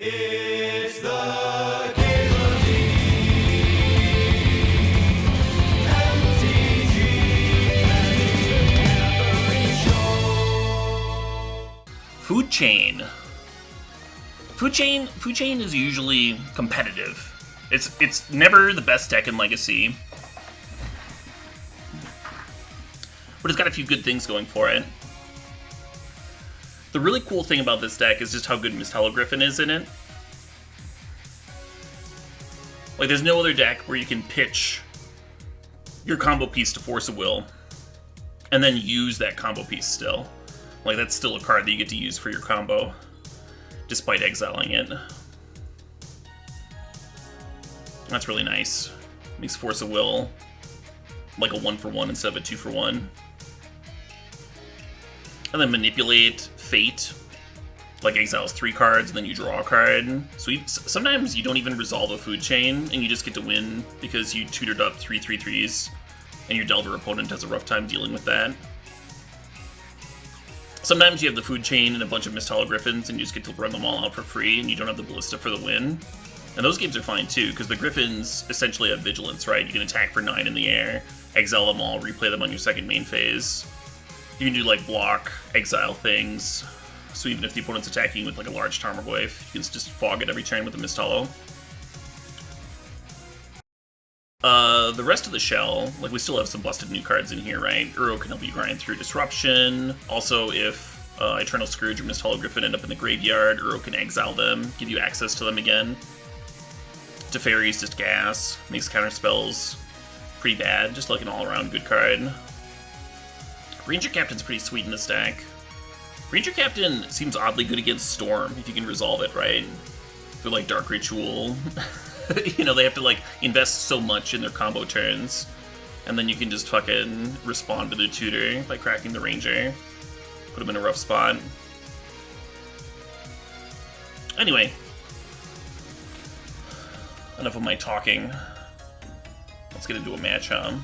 It's the CalebDMTG Show. Food Chain. Food Chain is usually competitive. It's never the best deck in Legacy, but it's got a few good things going for it. The really cool thing about this deck is just how good Mistello Griffin is in it. Like, there's no other deck where you can pitch your combo piece to Force of Will, and then use that combo piece still. Like, that's still a card that you get to use for your combo, despite exiling it. That's really nice. Makes Force of Will like a 1-for-1 instead of a 2-for-1. And then Manipulate Fate, like exiles 3 cards and then you draw a card. So sometimes you don't even resolve a Food Chain and you just get to win because you tutored up 3/3/3s and your Delver opponent has a rough time dealing with that. Sometimes you have the Food Chain and a bunch of Mistello Griffins and you just get to run them all out for free and you don't have the Ballista for the win. And those games are fine too, because the Griffins essentially have Vigilance, right? You can attack for 9 in the air, exile them all, replay them on your second main phase. You can do like block, exile things, so even if the opponent's attacking with like a large Tarmogoyf, you can just fog it every turn with a Mistello. The rest of the shell, like we still have some busted new cards in here, right? Uro can help you grind through Disruption. Also, if Eternal Scourge or Mistello Griffin end up in the graveyard, Uro can exile them, give you access to them again. Teferi's just gas, makes counter spells pretty bad, just like an all-around good card. Ranger Captain's pretty sweet in the stack. Ranger Captain seems oddly good against Storm, if you can resolve it, right? They're like Dark Ritual. You know, they have to like invest so much in their combo turns, and then you can just fucking respond to their tutor by cracking the Ranger. Put them in a rough spot. Anyway. Enough of my talking. Let's get into a match, huh?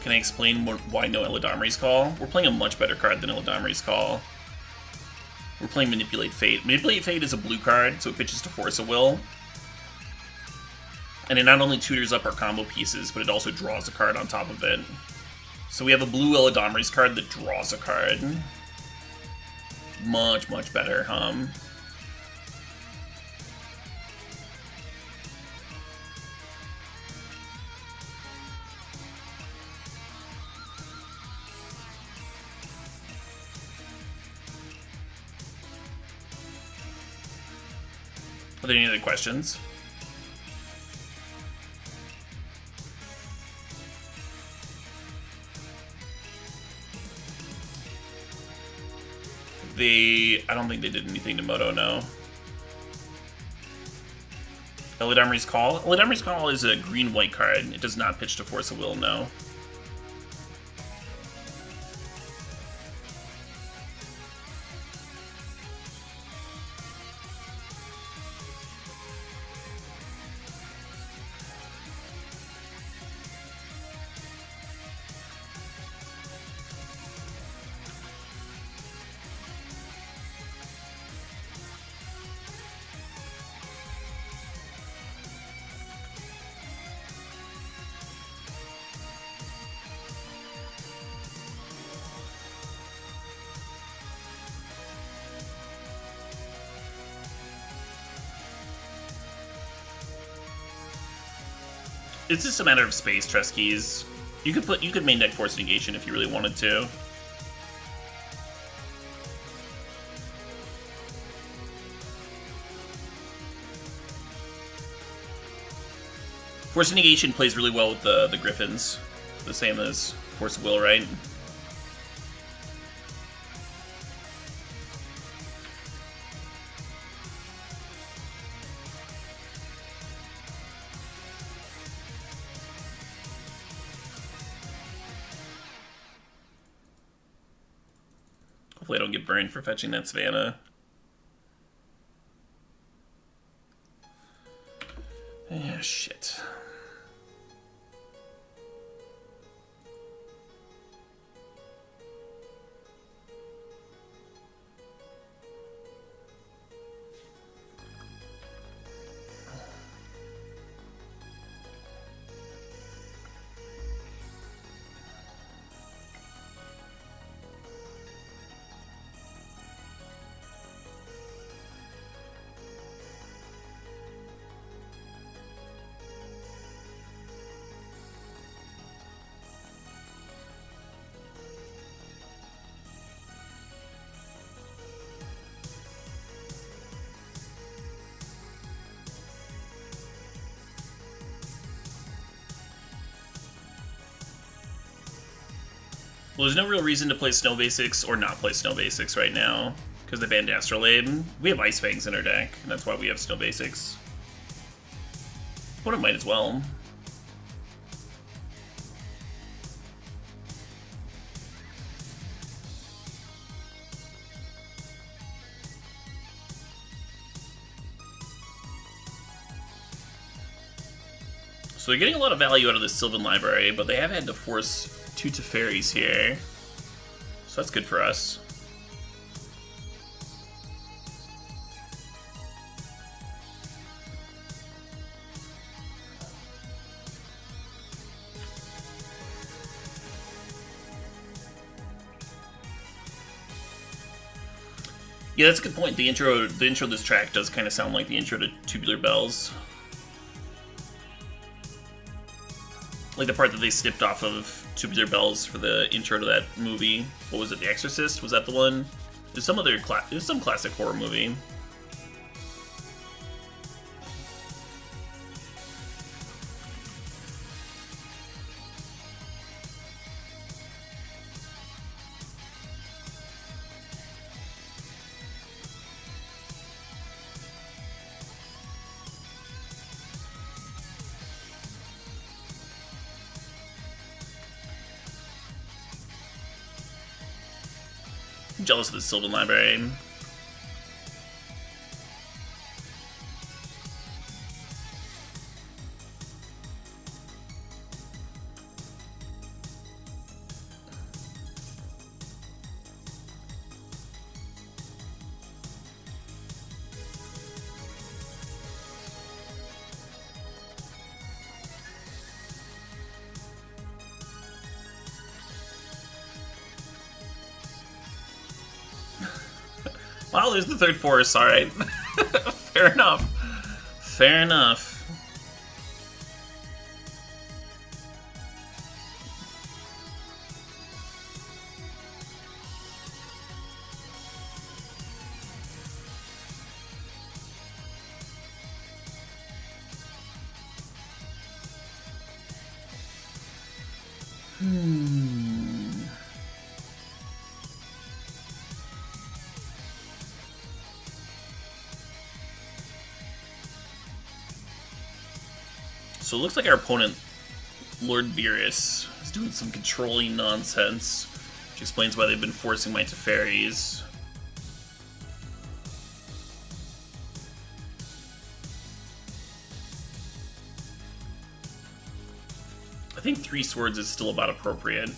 Can I explain why no Eladamri's Call? We're playing a much better card than Eladamri's Call. We're playing Manipulate Fate. Manipulate Fate is a blue card, so it pitches to Force of Will. And it not only tutors up our combo pieces, but it also draws a card on top of it. So we have a blue Eladamri's card that draws a card. Much, much better, Are there any other questions? I don't think they did anything to Moto, no. Eladamri's Call? Eladamri's Call is a green-white card. It does not pitch to Force of Will, no. It's just a matter of space, Treskies. You could main deck Force Negation if you really wanted to. Force Negation plays really well with the Griffins. The same as Force of Will, right? Hopefully I don't get burned for fetching that Savannah. Ah, yeah, shit. Well, there's no real reason to play Snow Basics or not play Snow Basics right now, because they banned Astrolabe. We have Ice Fangs in our deck, and that's why we have Snow Basics. But it might as well. So they're getting a lot of value out of this Sylvan Library, but they have had to force 2 Teferis here. So that's good for us. Yeah, that's a good point. The intro of this track does kind of sound like the intro to Tubular Bells. Like the part that they snipped off of Tubular Bells for the intro to that movie. What was it, The Exorcist? Was that the one? There's some other there's some classic horror movie. I'm jealous of the Sylvan Library. Wow, there's the third forest, alright. Fair enough. Fair enough. So it looks like our opponent, Lord Beerus, is doing some controlling nonsense, which explains why they've been forcing my Teferis. I think 3 swords is still about appropriate.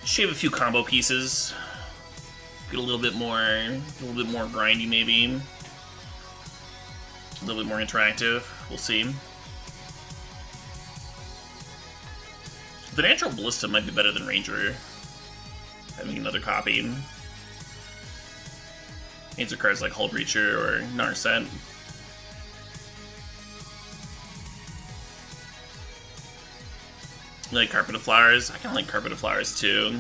Shave a few combo pieces. Get a little bit more grindy, maybe. A little bit more interactive. We'll see. The Natural Ballista might be better than Ranger. Having another copy. Answer cards like Hull Breacher or Narset. You like Carpet of Flowers? I kind of like Carpet of Flowers too.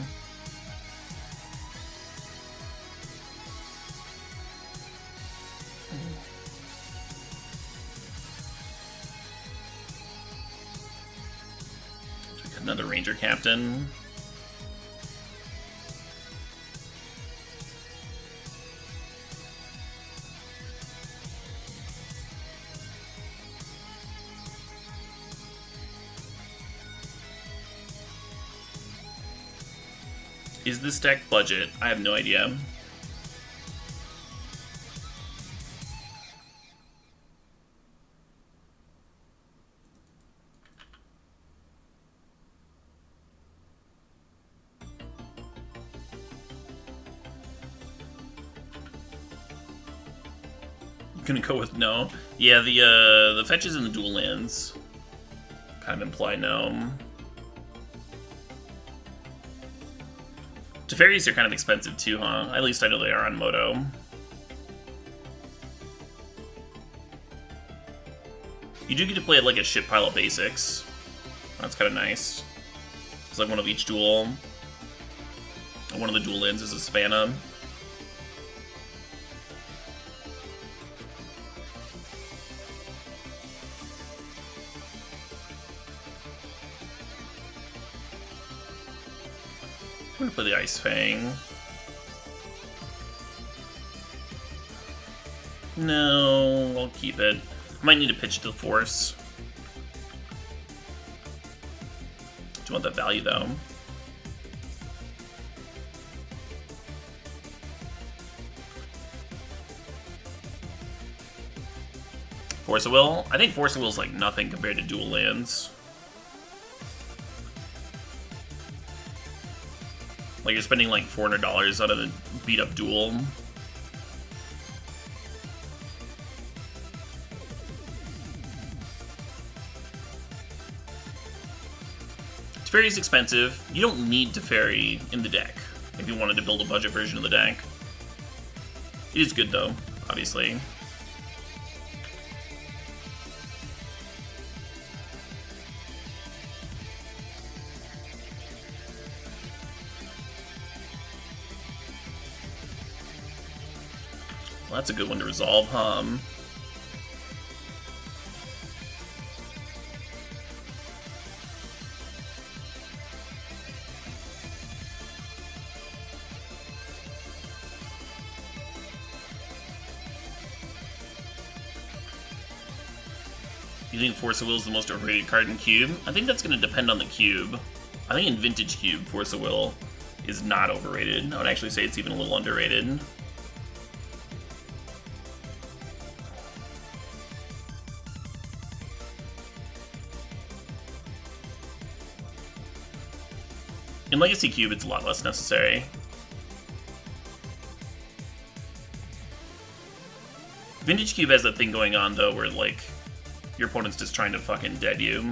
Another Ranger Captain. Is this deck budget? I have no idea. Gonna go with no. Yeah, the fetches and the dual lands kind of imply no. Teferis are kind of expensive too, huh? At least I know they are on Moto. You do get to play like a shit pile of basics. That's kind of nice. It's like one of each duel. And one of the dual lands is a Savannah. I'm gonna play the Ice Fang. No, I'll keep it. I might need to pitch it to the Force. Do you want that value though? Force of Will? I think Force of Will is like nothing compared to dual lands. Like you're spending like $400 on a beat up duel. Teferi's expensive. You don't need Teferi in the deck if you wanted to build a budget version of the deck. It is good though, obviously. Well, that's a good one to resolve, huh? You think Force of Will is the most overrated card in Cube? I think that's going to depend on the Cube. I think in Vintage Cube, Force of Will is not overrated. I would actually say it's even a little underrated. In Legacy Cube, it's a lot less necessary. Vintage Cube has that thing going on, though, where, like, your opponent's just trying to fucking dead you.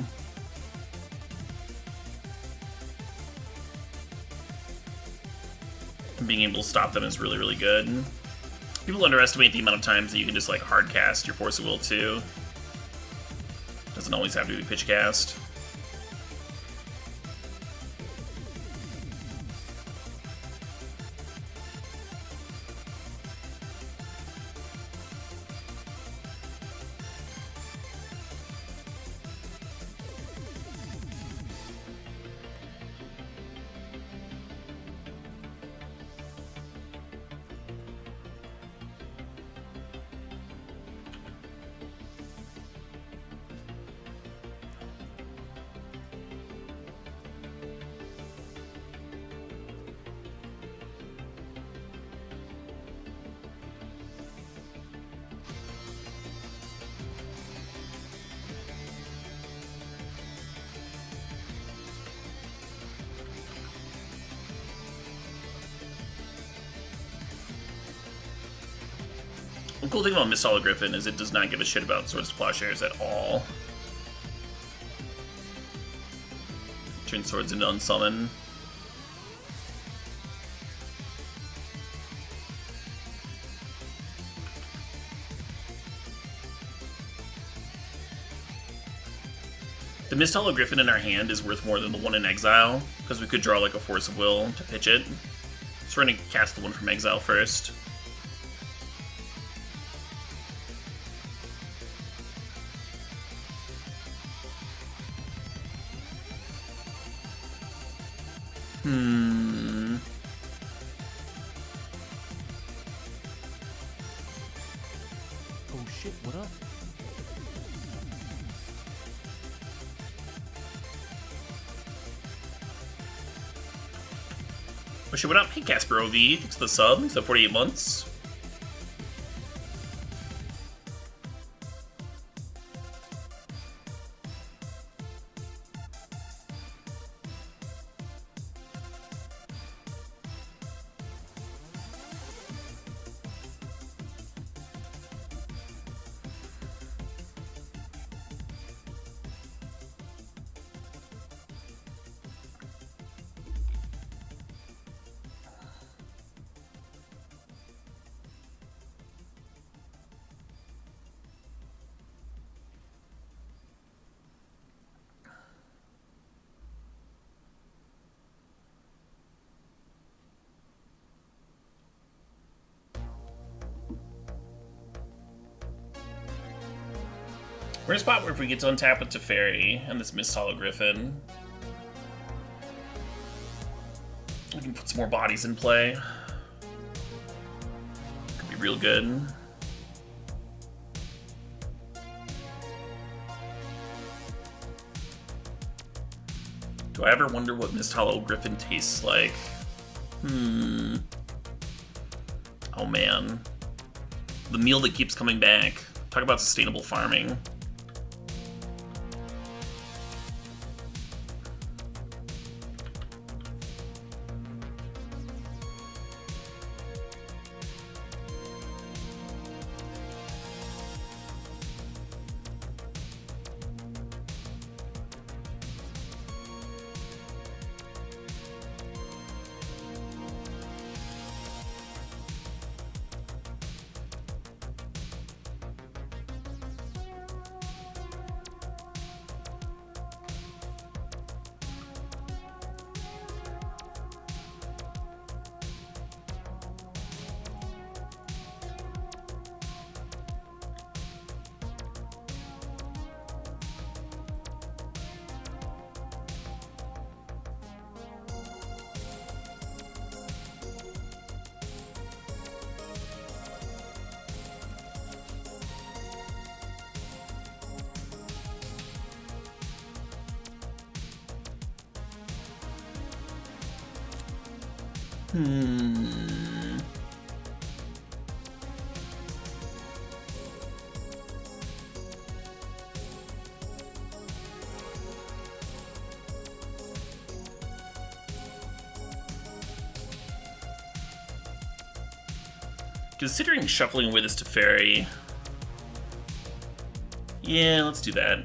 And being able to stop them is really, really good. People underestimate the amount of times that you can just, like, hard cast your Force of Will, too. Doesn't always have to be pitch cast. The cool thing about Mist Griffin is it does not give a shit about Swords to Plowshares at all. Turn swords into unsummon. The Mist Griffin in our hand is worth more than the one in exile, because we could draw like a Force of Will to pitch it. So we're gonna cast the one from exile first. Oh shit, what up? Oh shit, what up? Hey Casper OV, thanks for the sub, thanks for 48 months. We're in a spot where if we get to untap with Teferi and this Mist Hollow Griffin, we can put some more bodies in play. Could be real good. Do I ever wonder what Mist Hollow Griffin tastes like? Oh man. The meal that keeps coming back. Talk about sustainable farming. Considering shuffling away this Teferi. Yeah, let's do that.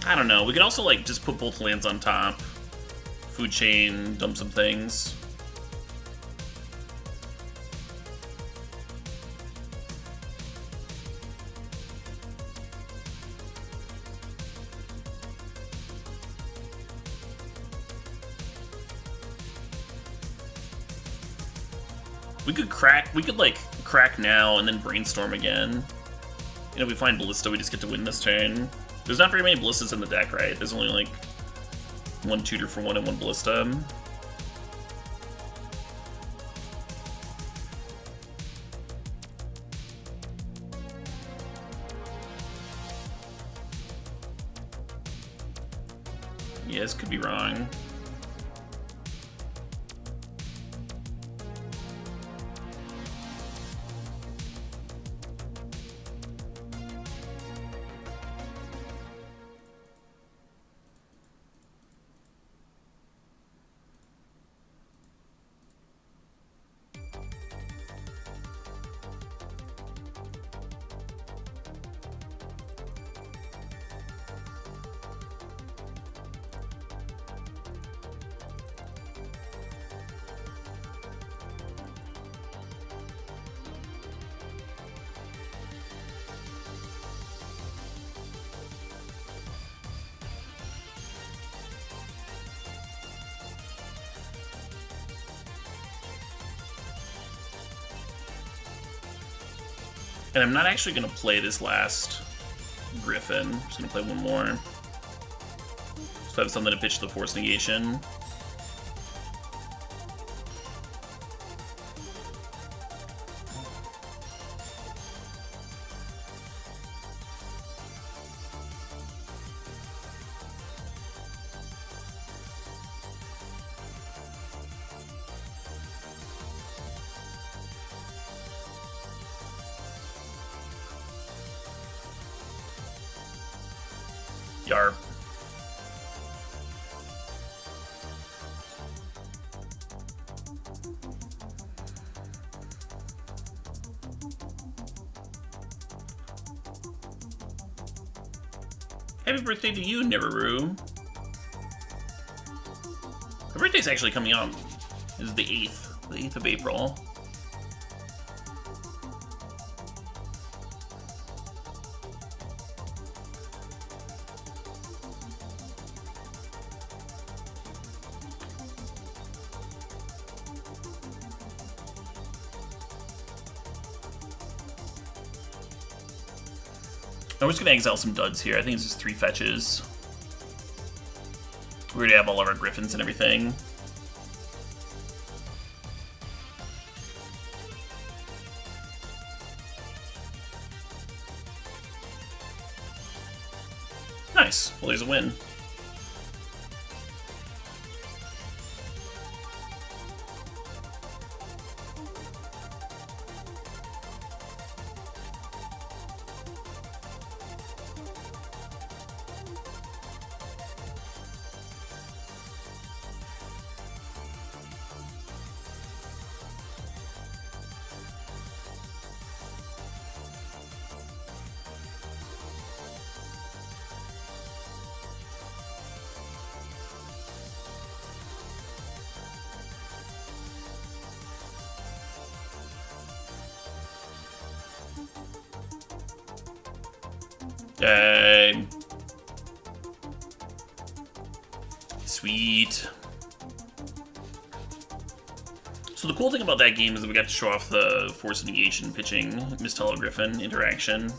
I don't know. We can also, like, just put both lands on top. Food chain, dump some things. We could like crack now and then brainstorm again. You know, if we find Ballista, we just get to win this turn. There's not very many Ballistas in the deck, right? There's only like one tutor for one and one Ballista. Yeah, this could be wrong. And I'm not actually going to play this last Griffin. I'm just going to play one more. So I have something to pitch the Force Negation. Yar. Happy birthday to you, Nibiru. Her birthday's actually coming up. This is the 8th of April. I'm just gonna exile some duds here. I think it's just 3 fetches. We already have all of our griffins and everything. Nice. Well, there's a win. Dang. Sweet. So the cool thing about that game is that we got to show off the Force Negation pitching Mistello Griffin interaction.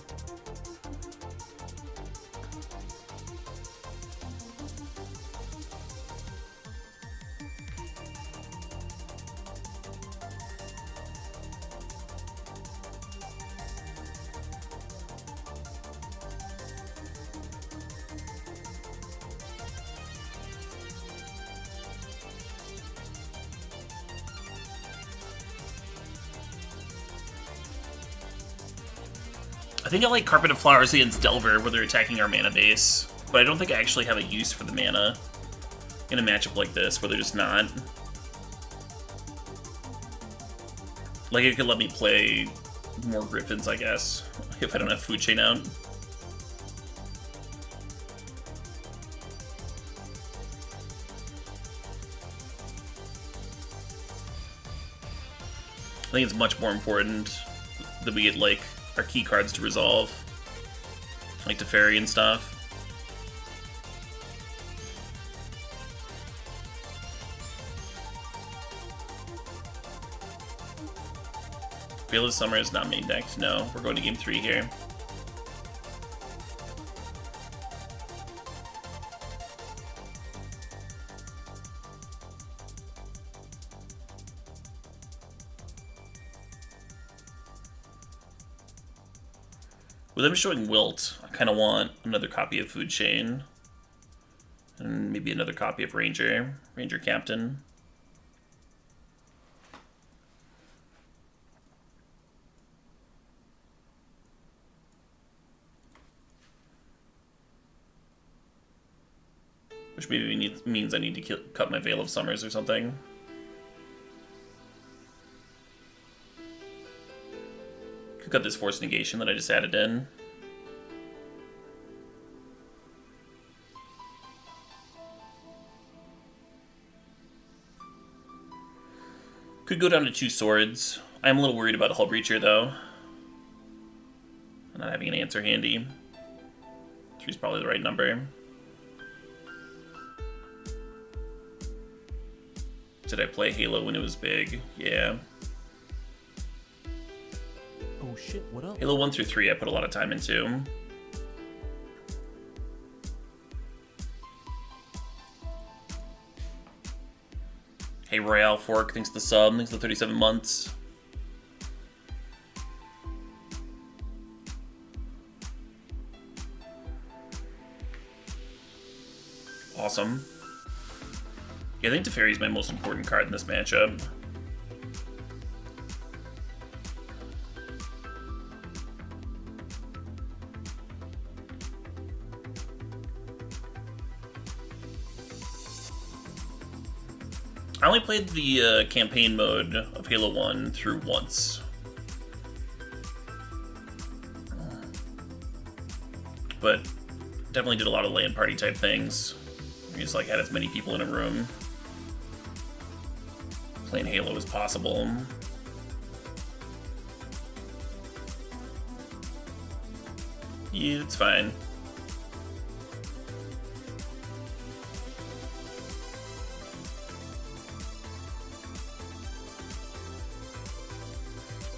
I think I like Carpet of Flowers against Delver where they're attacking our mana base, but I don't think I actually have a use for the mana in a matchup like this where they're just not. Like, it could let me play more Griffins, I guess, if I don't have Food Chain out. I think it's much more important that we get, like, our key cards to resolve, like Teferi and stuff. Veil of Summer is not main decked. No, we're going to game 3 here. With them showing Wilt, I kind of want another copy of Food Chain. And maybe another copy of Ranger Captain. Which maybe means I need to cut my Veil of Summers or something. Could cut this Force Negation that I just added in. Could go down to 2 swords. I'm a little worried about a Hull Breacher though. Not having an answer handy. 3's probably the right number. Did I play Halo when it was big? Yeah. Oh shit, what up? Halo 1 through 3 I put a lot of time into. Hey Royale Fork, thanks to the sub, thanks to the 37 months. Awesome. Yeah, I think Teferi is my most important card in this matchup. I only played the campaign mode of Halo 1 through once. But definitely did a lot of LAN party type things. We just like had as many people in a room playing Halo as possible. Yeah, it's fine.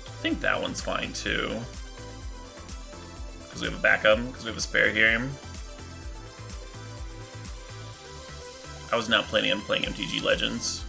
I think that one's fine too. Because we have a backup, because we have a spare here. I was not planning on playing MTG Legends.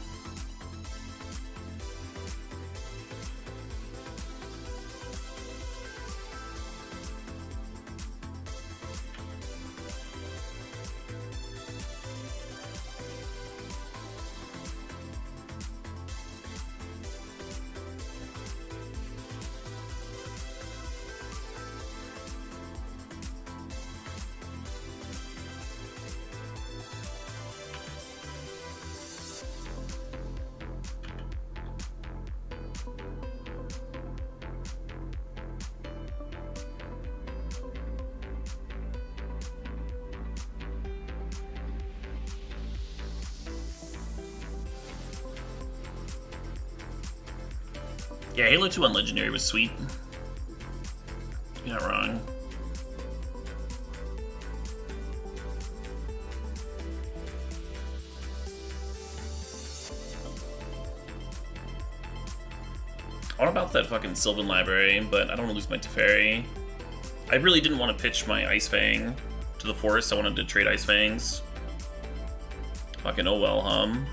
Yeah, Halo 2 on Legendary was sweet. You're not wrong. I want about that fucking Sylvan Library, but I don't want to lose my Teferi. I really didn't want to pitch my Ice Fang to the forest. I wanted to trade Ice Fangs. Fucking oh well, hum.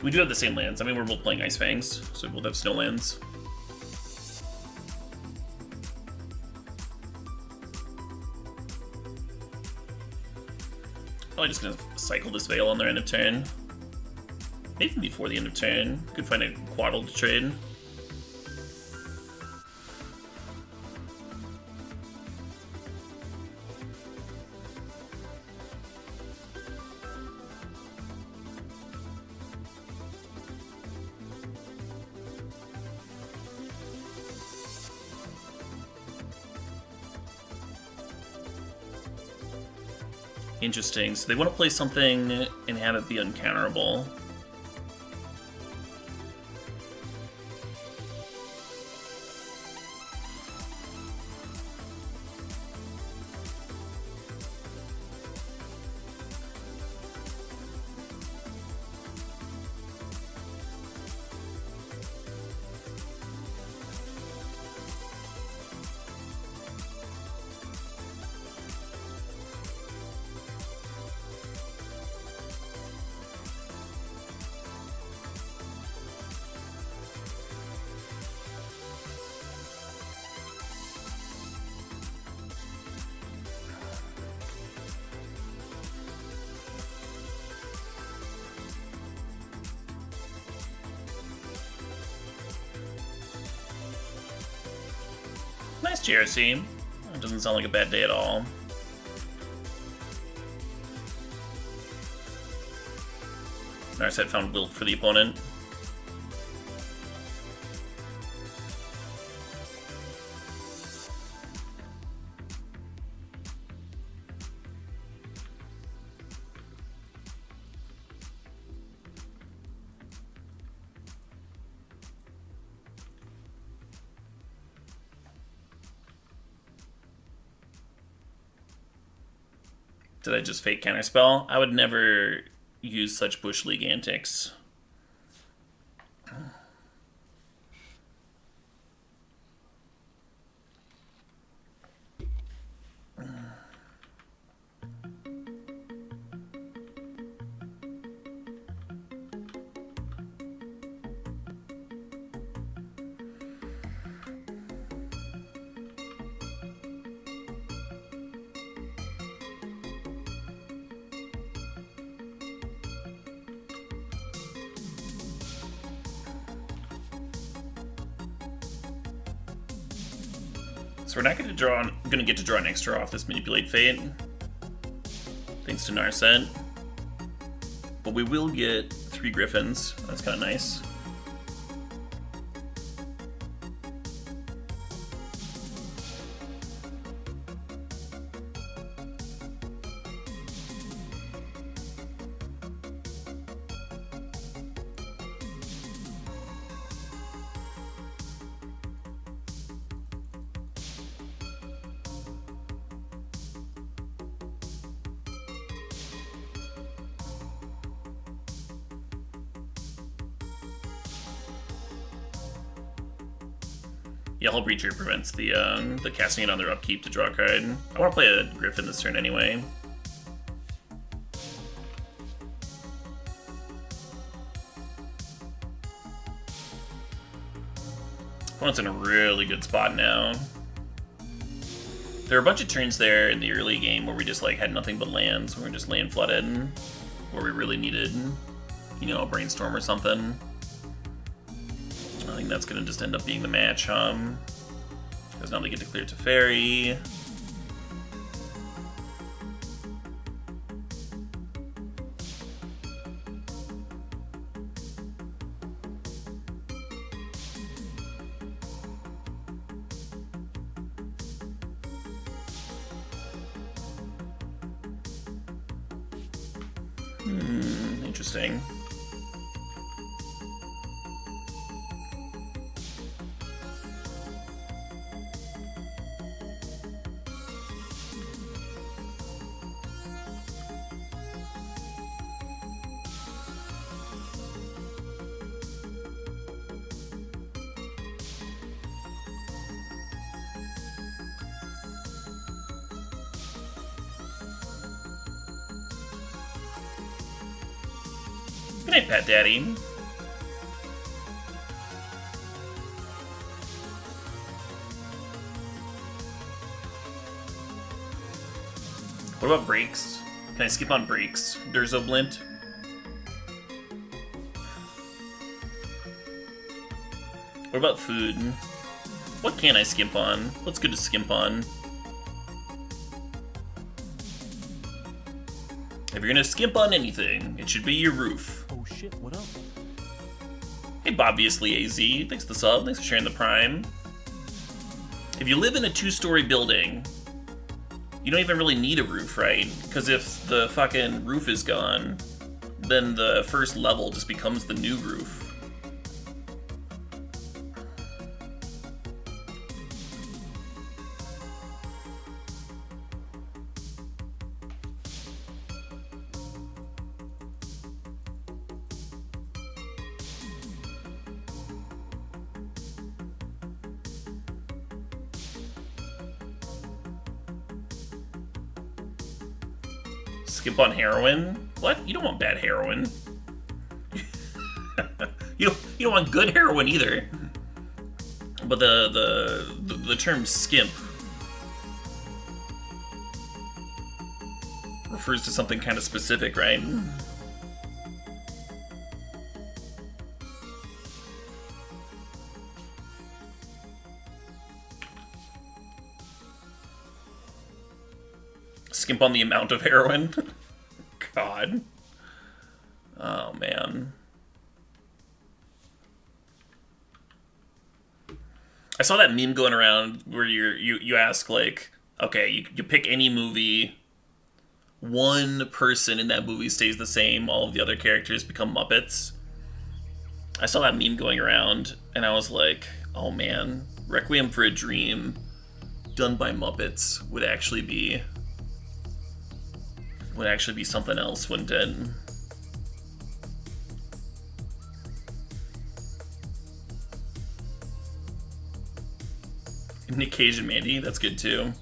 We do have the same lands. I mean, we're both playing Ice Fangs, so we both have snow lands. Probably just gonna cycle this Veil on their end of turn. Maybe before the end of turn. Could find a Quaddle to trade. Interesting. So they want to play something and have it be uncounterable. Nice GRC. It doesn't sound like a bad day at all. Narset found Wilt for the opponent. Did I just fake counterspell? I would never use such Bush League antics. So we're not going to get to draw an extra off this Manipulate Fate, thanks to Narset. But we will get 3 Griffins. That's kind of nice. Yeah, Hull Breacher prevents the casting it on their upkeep to draw a card. I want to play a Griffin this turn anyway. Opponent's in a really good spot now. There were a bunch of turns there in the early game where we just like had nothing but lands. We were just land flooded, where we really needed, you know, a brainstorm or something. I think that's gonna just end up being the match, because now they get to clear Teferi. Interesting. Good night, Pat Daddy. What about breaks? Can I skip on breaks, Durzo Blint? What about food? What can I skimp on? What's good to skimp on? If you're gonna skimp on anything, it should be your roof. Oh shit, what up? Hey, Bobviously AZ, thanks for the sub, thanks for sharing the prime. If you live in a 2-story building, you don't even really need a roof, right? Because if the fucking roof is gone, then the first level just becomes the new roof. Skip on heroin? What? You don't want bad heroin. you don't want good heroin either. But the term skimp refers to something kind of specific, right? Skimp on the amount of heroin. God. Oh man. I saw that meme going around where you ask like, okay, you pick any movie, one person in that movie stays the same, all of the other characters become Muppets. I saw that meme going around and I was like, oh man, Requiem for a Dream done by Muppets would actually be something else, wouldn't it? Nick Cage and Mandy, that's good too.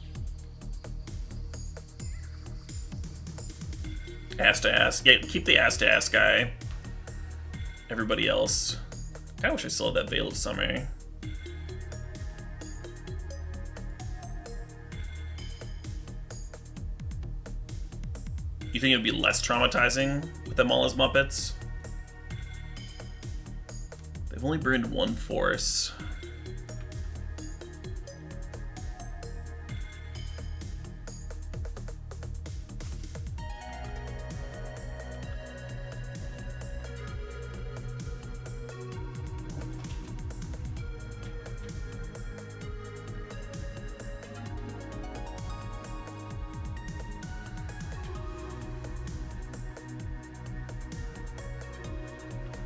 Ass to ass. Yeah, keep the ass to ass guy. Everybody else. I wish I still had that Veil of Summer. You think it would be less traumatizing with them all as Muppets? They've only burned one force.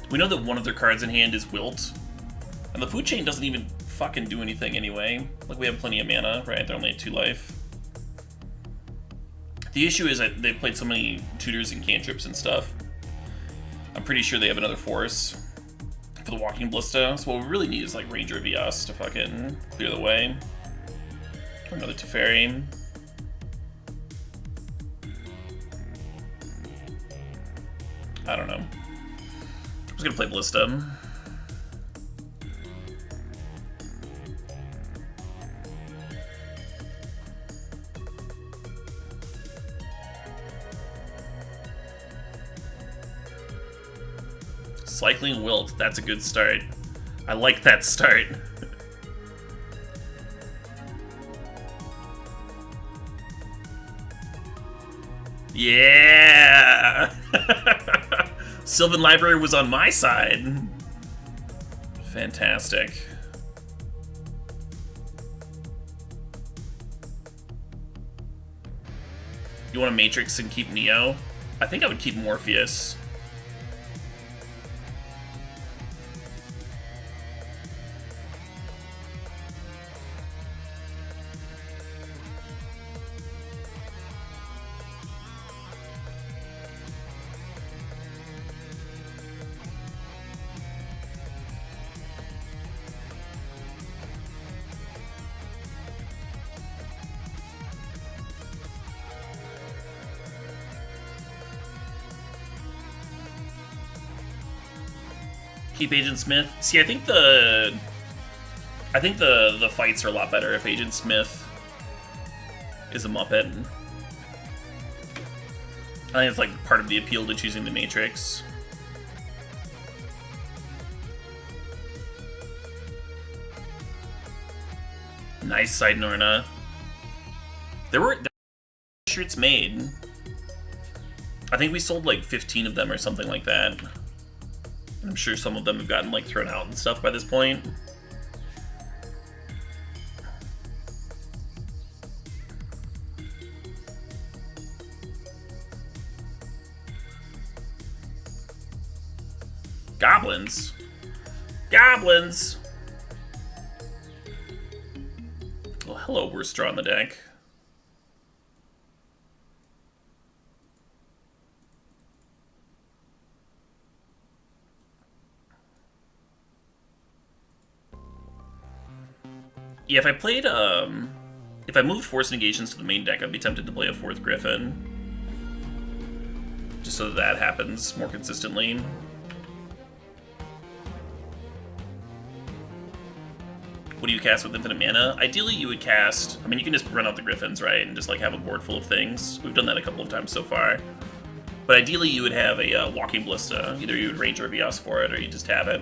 We know that one of their cards in hand is Wilt, and the food chain doesn't even fucking do anything anyway. Like, we have plenty of mana, right? They're only at 2 life. The issue is that they've played so many tutors and cantrips and stuff. I'm pretty sure they have another force. for the walking ballista. So what we really need is like Ranger Vios to fucking clear the way. Or another Teferi. I don't know. I'm just gonna play Ballista. Cycling Wilt, that's a good start. I like that start. Yeah! Sylvan Library was on my side. Fantastic. You want a Matrix and keep Neo? I think I would keep Morpheus. Keep Agent Smith. See, I think the fights are a lot better if Agent Smith is a Muppet. I think it's like part of the appeal to choosing the Matrix. Nice side Norna. There were shirts made. I think we sold like 15 of them or something like that. I'm sure some of them have gotten like thrown out and stuff by this point. Goblins. Goblins! Well, hello, worst draw on the deck. Yeah, if I played, if I moved Force Negations to the main deck, I'd be tempted to play a 4th Griffin. Just so that happens more consistently. What do you cast with Infinite Mana? Ideally, you would cast... I mean, you can just run out the Griffins, right? And just, like, have a board full of things. We've done that a couple of times so far. But ideally, you would have a Walking Ballista. Either you would Ranger Vios for it, or you just have it.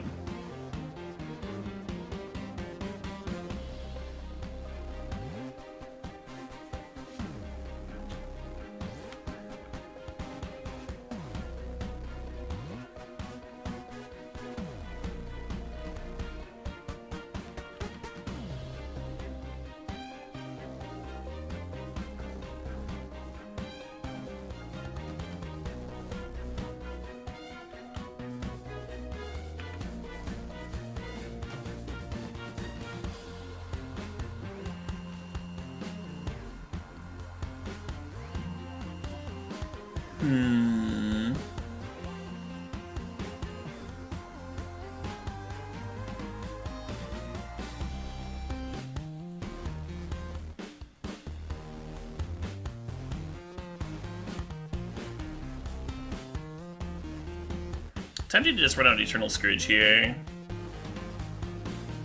Tempted to just run out Eternal Scourge here.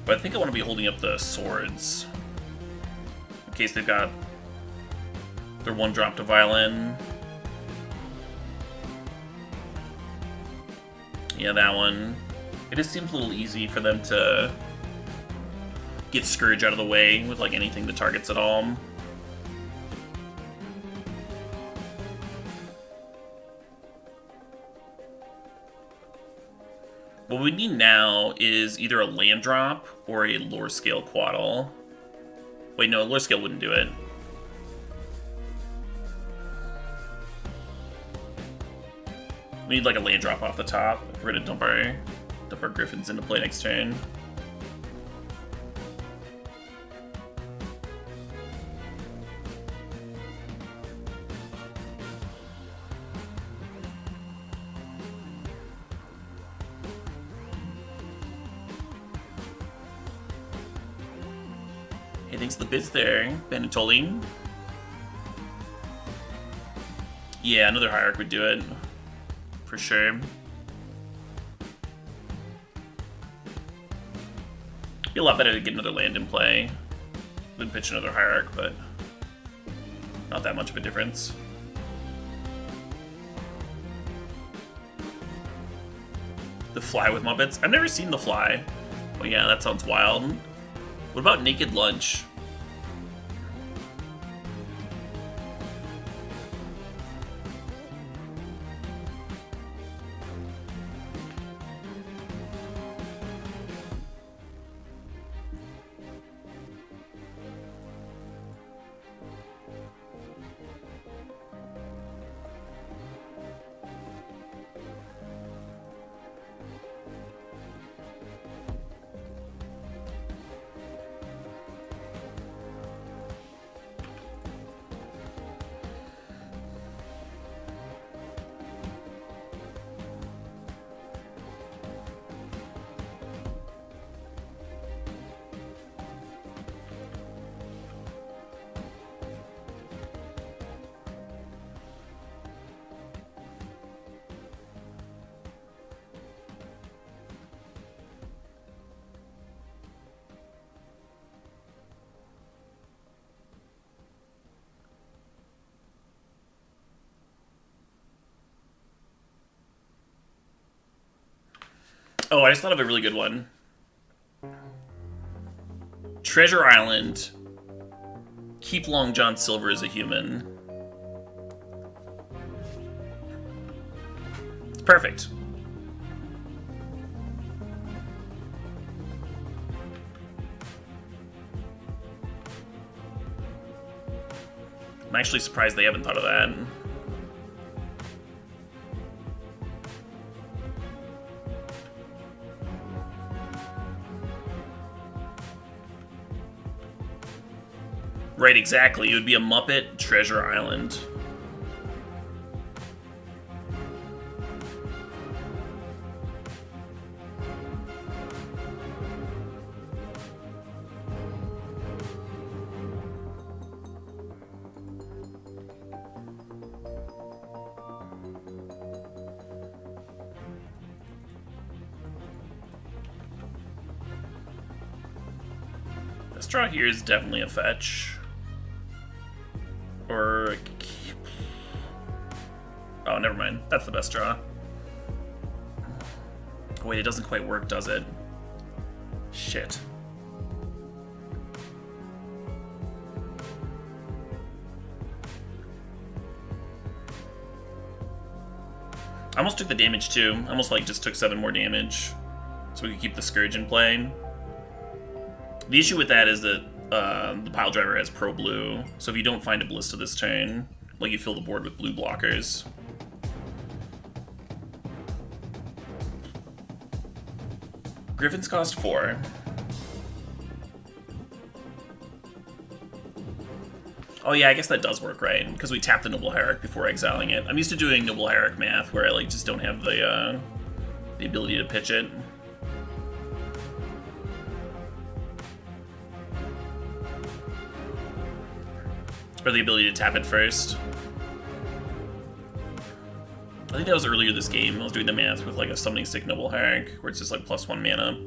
But I think I want to be holding up the swords. In case they've got their 1-drop to Violin. Yeah, that one. It just seems a little easy for them to get Scourge out of the way with like anything that targets at all. What we need now is either a land drop or a lore scale quaddle. Wait, no, lore scale wouldn't do it. We need like a land drop off the top if we're gonna dump our Griffins into play next turn. thanks for the bits there, Benitoli. Yeah, another Hierarch would do it. For sure. Be a lot better to get another land in play than pitch another Hierarch, but not that much of a difference. The Fly with Muppets? I've never seen The Fly. Oh yeah, that sounds wild. What about Naked Lunch? Oh, I just thought of a really good one. Treasure Island. Keep Long John Silver as a human. It's perfect. I'm actually surprised they haven't thought of that. Right, exactly. It would be a Muppet Treasure Island. This draw here is definitely a fetch. Or... oh, never mind. That's the best draw. Wait, it doesn't quite work, does it? Shit. I almost took the damage too. I almost like just took 7 more damage. So we could keep the Scourge in play. The issue with that is that the pile driver has pro blue, so if you don't find a Ballista this turn, like, you fill the board with blue blockers. Griffins cost 4. Oh yeah, I guess that does work, right? Because we tap the Noble Hierarch before exiling it. I'm used to doing Noble Hierarch math where I like just don't have the ability to pitch it. Or the ability to tap it first. I think that was earlier this game. I was doing the math with like a Summoning Stick Noble Hierarch, where it's just like +1 mana.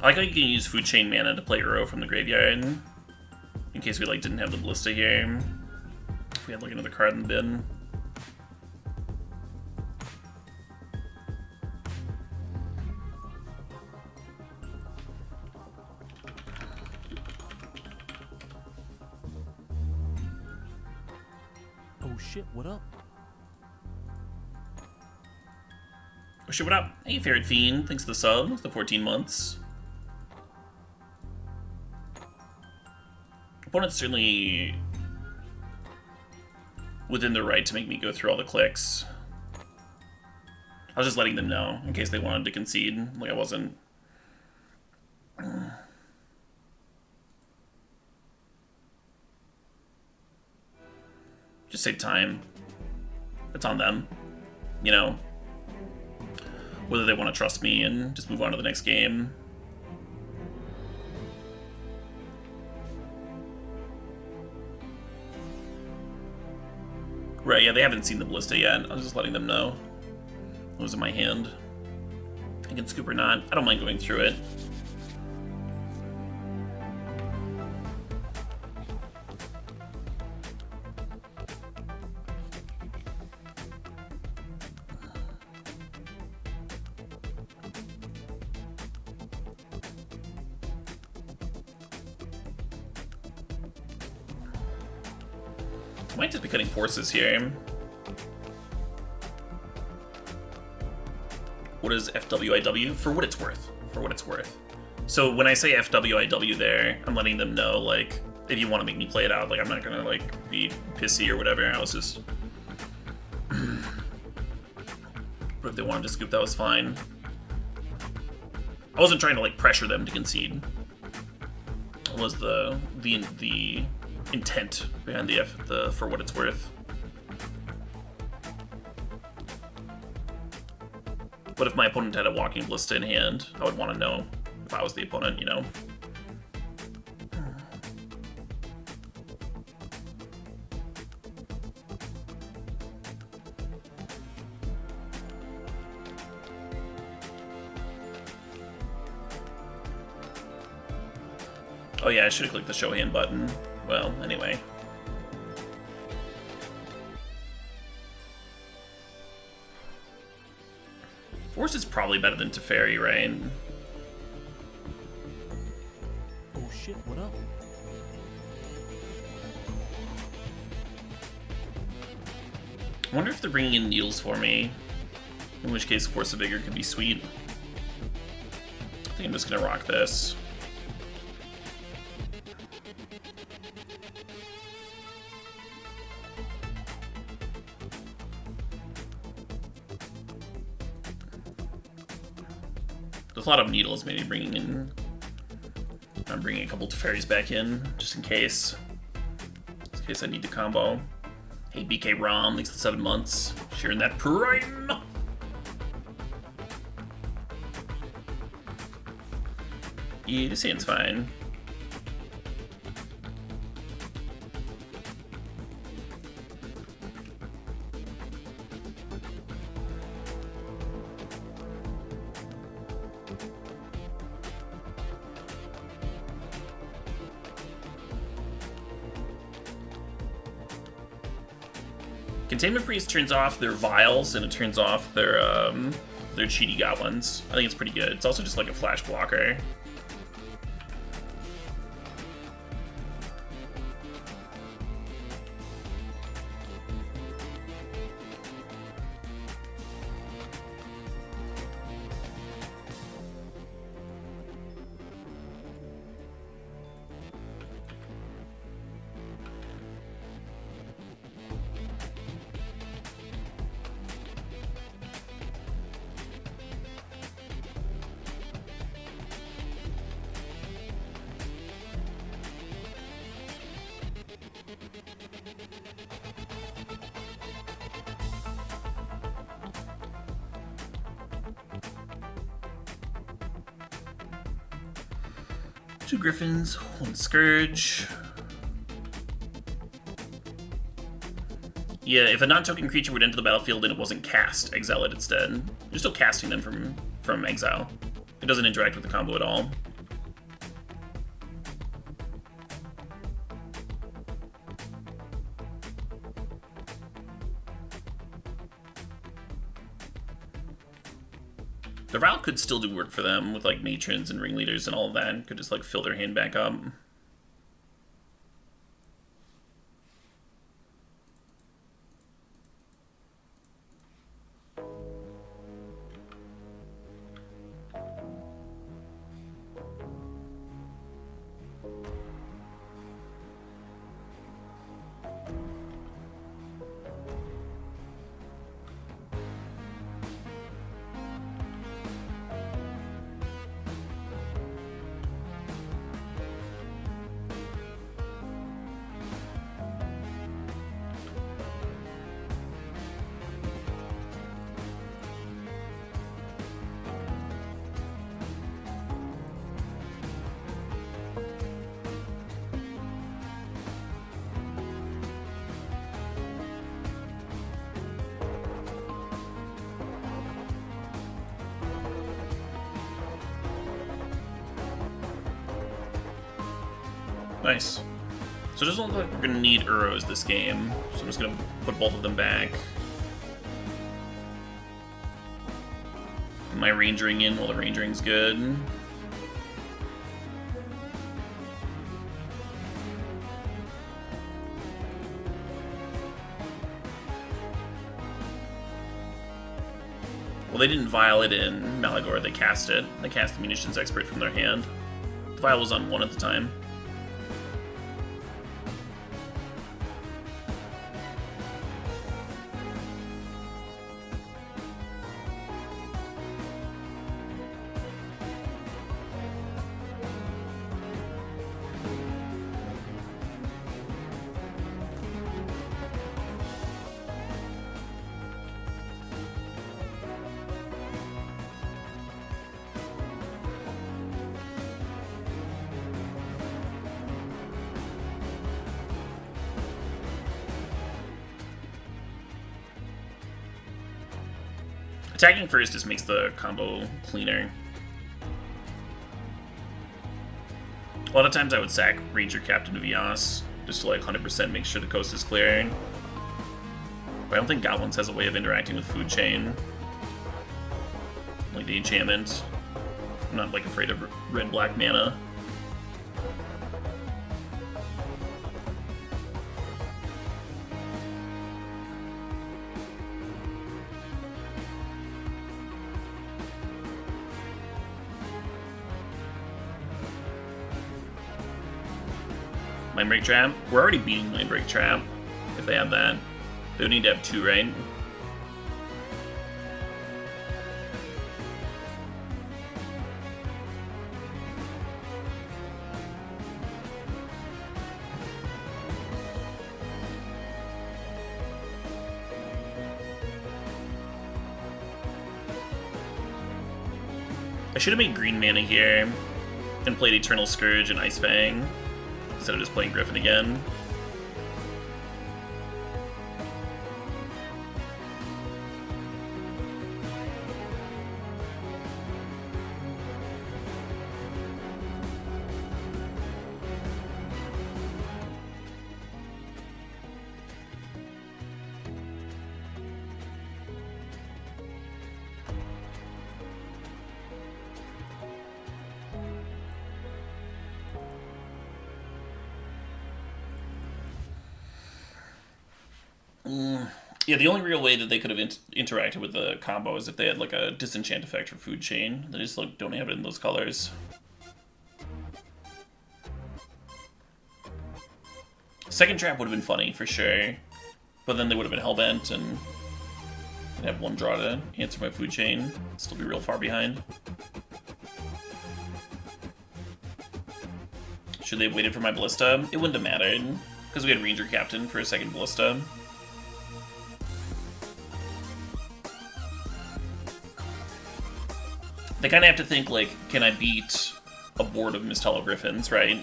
I like how you can use Food Chain mana to play Uro from the graveyard, in case we like didn't have the Ballista here. If we had like another card in the bin. Oh shit, what up? Oh shit, what up? Hey, Ferret Fiend, thanks for the sub, the 14 months. Opponent's certainly within the right to make me go through all the clicks. I was just letting them know in case they wanted to concede. Like, I wasn't... Just save time. It's on them. You know? Whether they want to trust me and just move on to the next game. Right, yeah, they haven't seen the ballista yet. I was just letting them know. It was in my hand. I can scoop or not. I don't mind going through it. I might just be cutting forces here. What is FWIW? For what it's worth. For what it's worth. So when I say FWIW there, I'm letting them know, like, if you want to make me play it out, like, I'm not gonna, like, be pissy or whatever. I was just... But if they wanted to scoop, that was fine. I wasn't trying to, like, pressure them to concede. It was the intent behind the for what it's worth. But if my opponent had a walking ballista in hand, I would want to know if I was the opponent, you know? Oh yeah, I should have clicked the show hand button. Well, anyway. Force is probably better than Teferi, right? Oh shit, what up? I wonder if they're bringing in needles for me. In which case, Force of Vigor could be sweet. I think I'm just gonna rock this. There's a lot of needles, maybe bringing in... I'm bringing a couple Teferis back in, just in case. In case I need to combo. Hey, BK Rom, thanks for the 7 months. Sharing that prime! Yeah, this hand's fine. Containment Priest turns off their vials and it turns off their cheaty goblins. I think it's pretty good. It's also just like a flash blocker. Two Griffins, one Scourge. Yeah, if a non-token creature would enter the battlefield and it wasn't cast, exile it instead. You're still casting them from exile. It doesn't interact with the combo at all. The route could still do work for them with like matrons and ringleaders and all of that. Could just like fill their hand back up. Nice. So it doesn't look like we're going to need Uros this game, so I'm just going to put both of them back. My rangering in while the rangering's good. Well, they didn't vial it in Malagor, they cast it. They cast the Munitions Expert from their hand. The vial was on 1 at the time. Attacking first just makes the combo cleaner. A lot of times I would sack Ranger Captain of Yas just to like 100% make sure the coast is clear. But I don't think Goblins has a way of interacting with Food Chain. Like the enchantment. I'm not like afraid of red-black mana. Mindbreak Trap? We're already beating Mindbreak Trap, if they have that. They would need to have 2, right? I should have made green mana here and played Eternal Scourge and Ice Fang instead of just playing Griffin again. Yeah, the only real way that they could have interacted with the combo is if they had like a disenchant effect for Food Chain. They just like don't have it in those colors. Second trap would have been funny for sure, but then they would have been hellbent and I'd have 1 draw to answer my Food Chain. Still be real far behind. Should they have waited for my Ballista? It wouldn't have mattered because we had Ranger Captain for a second Ballista. They kind of have to think, like, can I beat a board of Misthollow Griffins, right?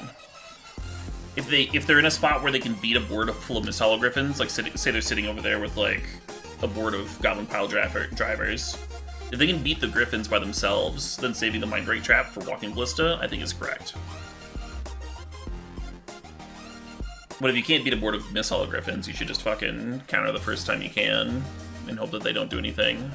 If they're in a spot where they can beat a board full of Misthollow Griffins, like, say they're sitting over there with, like, a board of Goblin Pile drivers, if they can beat the Griffins by themselves, then saving the Mindbreak Trap for Walking Ballista, I think is correct. But if you can't beat a board of Misthollow Griffins, you should just fucking counter the first time you can and hope that they don't do anything.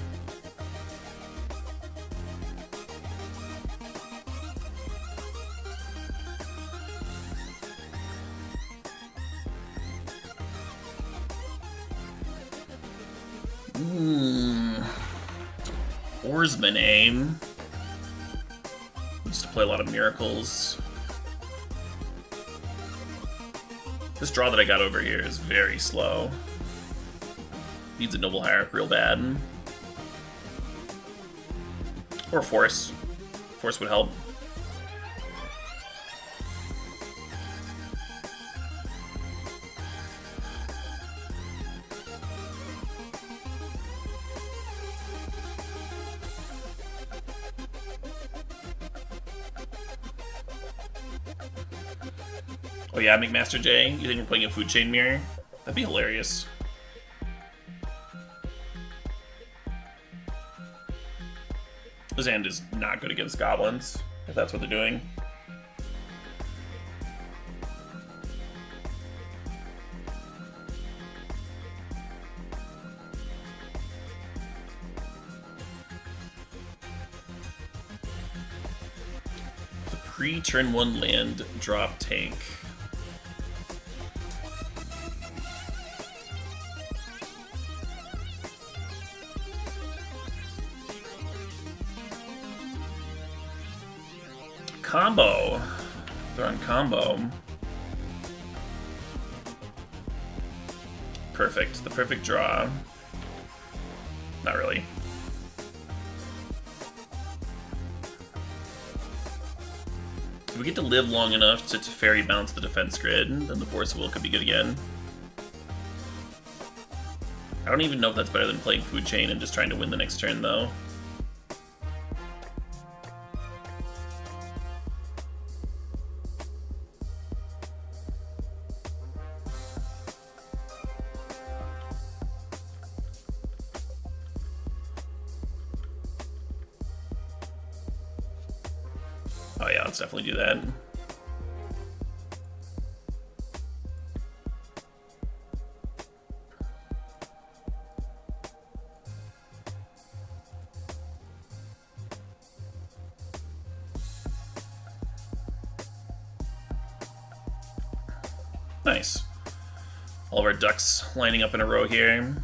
Oarsman aim. Used to play a lot of miracles. This draw that I got over here is very slow. Needs a Noble Hierarch real bad. Or Force. Force would help. Oh yeah, McMaster J, you think we're playing a Food Chain Mirror? That'd be hilarious. This hand is not good against goblins, if that's what they're doing. Pre-turn 1 land, drop tank. Combo. They're on combo. Perfect. The perfect draw. Not really. If we get to live long enough to Teferi bounce the defense grid, then the Force of Will could be good again. I don't even know if that's better than playing Food Chain and just trying to win the next turn, though. Oh yeah, let's definitely do that. Nice. All of our ducks lining up in a row here.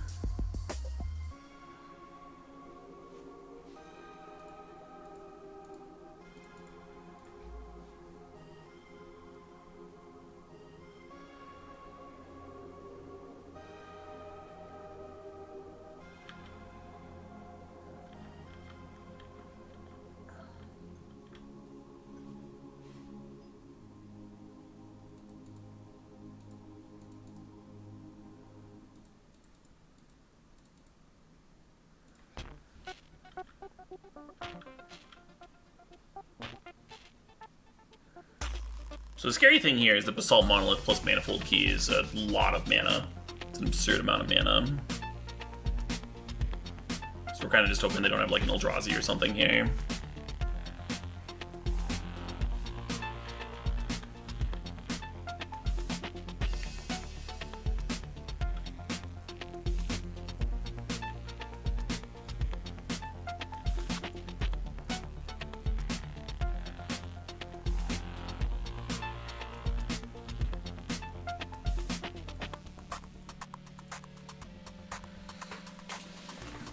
So the scary thing here is that Basalt Monolith plus Manifold Key is a lot of mana. It's an absurd amount of mana. So we're kind of just hoping they don't have like an Eldrazi or something here.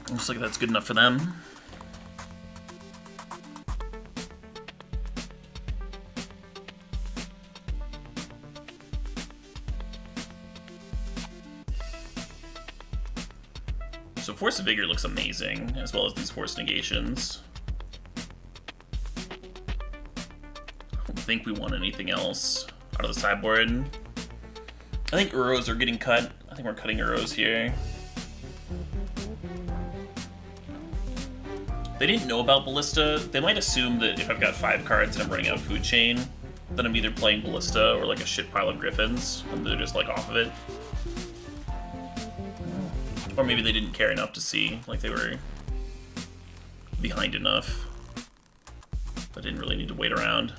Looks like that's good enough for them. So Force of Vigor looks amazing, as well as these Force Negations. I don't think we want anything else out of the sideboard. I think Uros are getting cut. I think we're cutting Uros here. They didn't know about Ballista. They might assume that if I've got 5 cards and I'm running out of Food Chain, then I'm either playing Ballista or like a shit pile of Griffins, and they're just like off of it. Or maybe they didn't care enough to see, like they were behind enough. But didn't really need to wait around.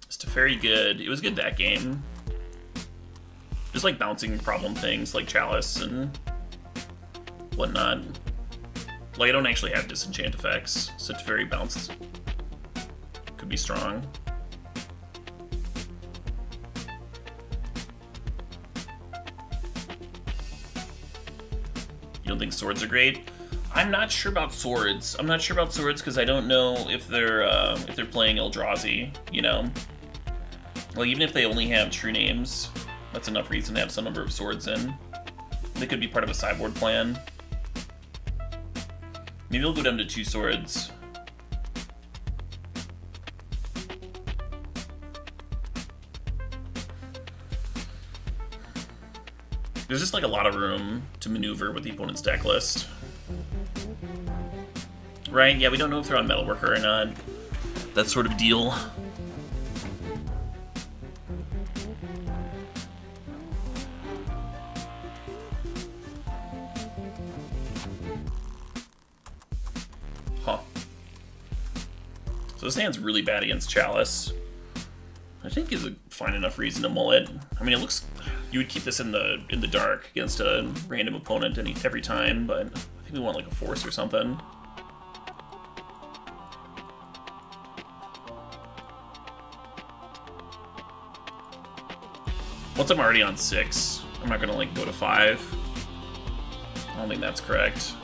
It's very good. It was good that game. Just like bouncing problem things like Chalice and whatnot. Like I don't actually have disenchant effects, so Teferi bounce could be strong. You don't think swords are great? I'm not sure about swords. I'm not sure about swords because I don't know if they're playing Eldrazi. You know, like even if they only have true names, that's enough reason to have some number of swords in. They could be part of a sideboard plan. Maybe we'll go down to 2 swords. There's just like a lot of room to maneuver with the opponent's deck list. Right? Yeah, we don't know if they're on Metalworker or not. That sort of deal. Huh. So this hand's really bad against Chalice. I think is a fine enough reason to mull it. I mean, it looks... You would keep this in the dark against a random opponent every time, but I think we want like a Force or something. Once I'm already on 6, I'm not gonna like go to 5. I don't think that's correct.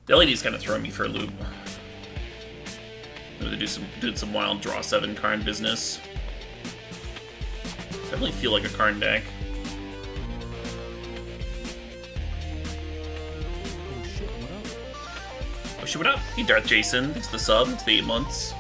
The LED's kind of throwing me for a loop. Maybe they did some wild draw 7 Karn business. Definitely feel like a Karn deck. Oh shit, what up? Oh shit, what up? Hey Darth Jason, it's the sub, it's the 8 months.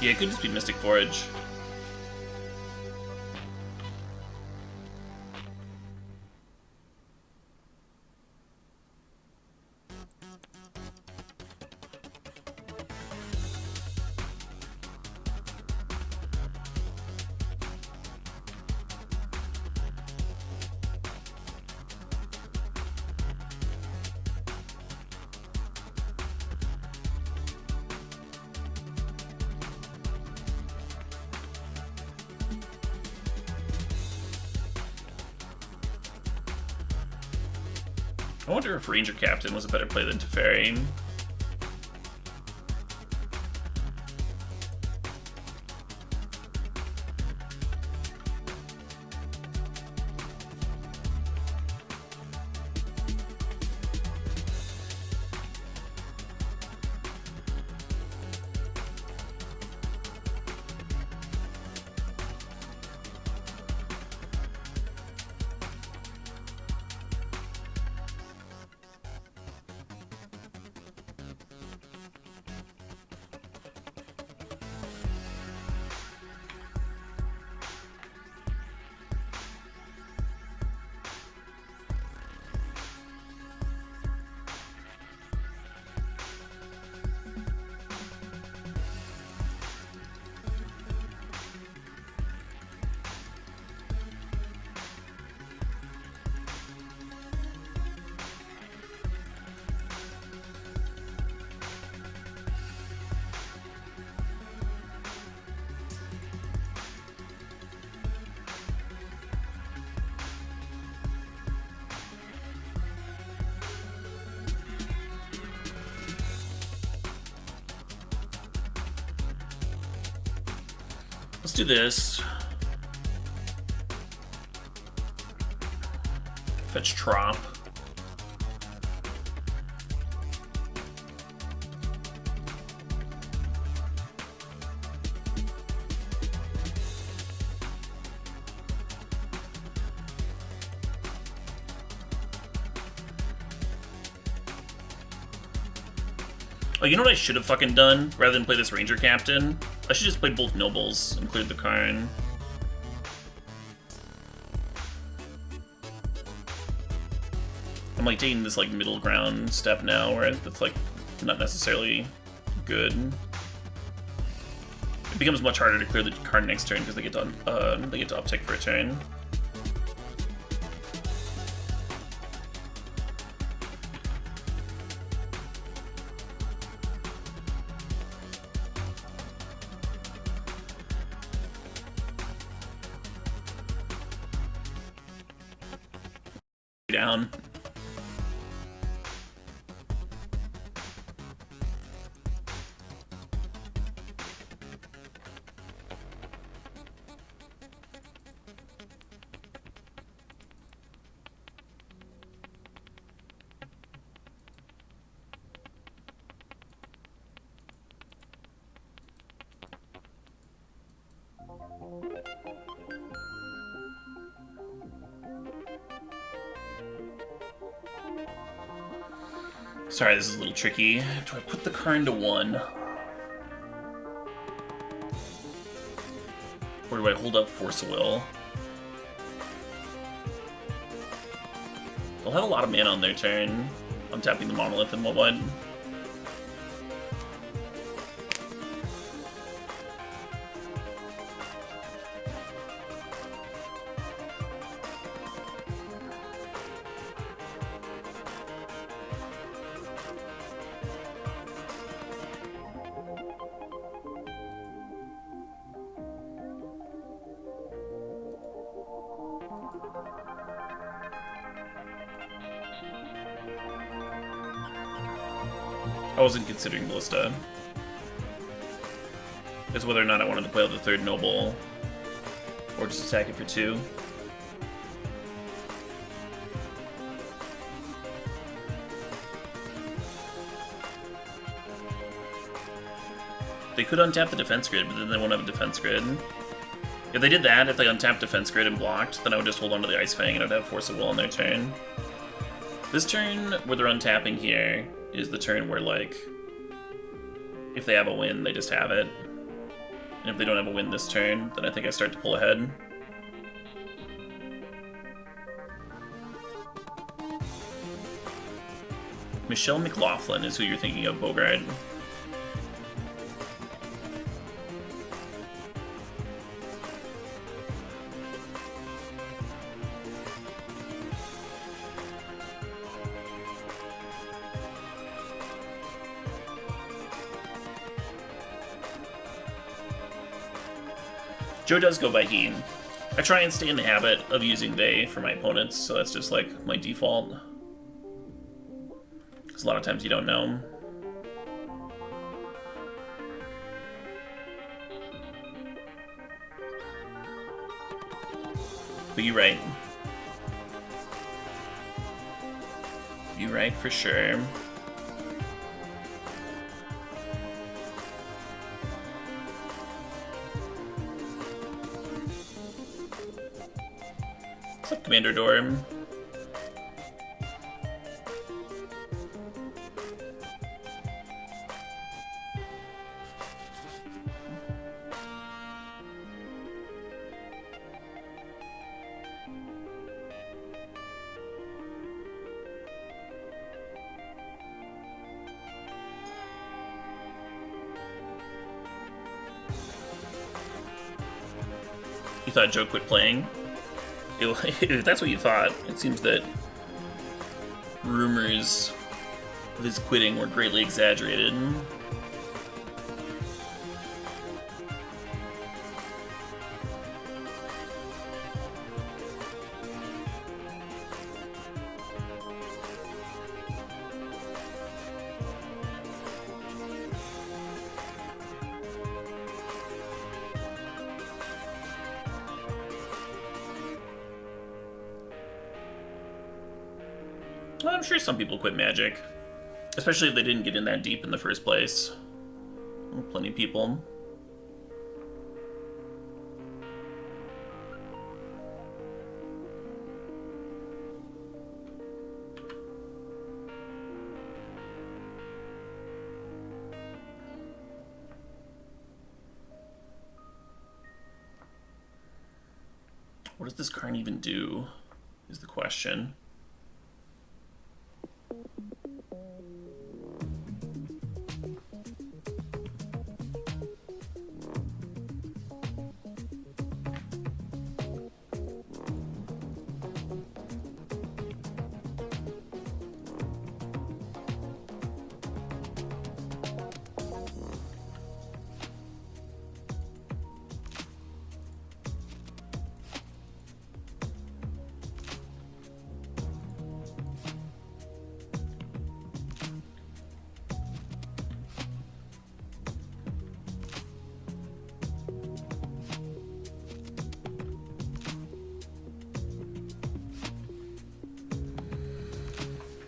Yeah, it could just be Mystic Forage. I wonder if Ranger Captain was a better play than Teferi. Let's do this. Fetch Trop. Oh, you know what I should have fucking done? Rather than play this Ranger Captain? I should just play both Nobles and cleared the Karn. I'm like taking this like middle ground step now where it's like not necessarily good. It becomes much harder to clear the Karn next turn because they get to uptick for a turn. Down. Sorry, this is a little tricky. Do I put the Karn to 1? Or do I hold up Force of Will? They'll have a lot of mana on their turn. I'm tapping the Monolith and what? I wasn't considering Ballista. It's whether or not I wanted to play with the third Noble, or just attack it for 2. They could untap the defense grid, but then they won't have a defense grid. If they did that, if they untapped defense grid and blocked, then I would just hold on to the Ice Fang and I'd have Force of Will on their turn. This turn, where they're untapping here, is the turn where, like, if they have a win, they just have it. And if they don't have a win this turn, then I think I start to pull ahead. Michelle McLaughlin is who you're thinking of, Bogart. Joe does go by he. I try and stay in the habit of using they for my opponents, so that's just like my default. Because a lot of times you don't know. But you're right. You're right for sure. What's up, Commander Dorm? You thought Joe quit playing? If that's what you thought, it seems that rumors of his quitting were greatly exaggerated. Well, I'm sure some people quit Magic, especially if they didn't get in that deep in the first place. Plenty of people. What does this card even do, is the question.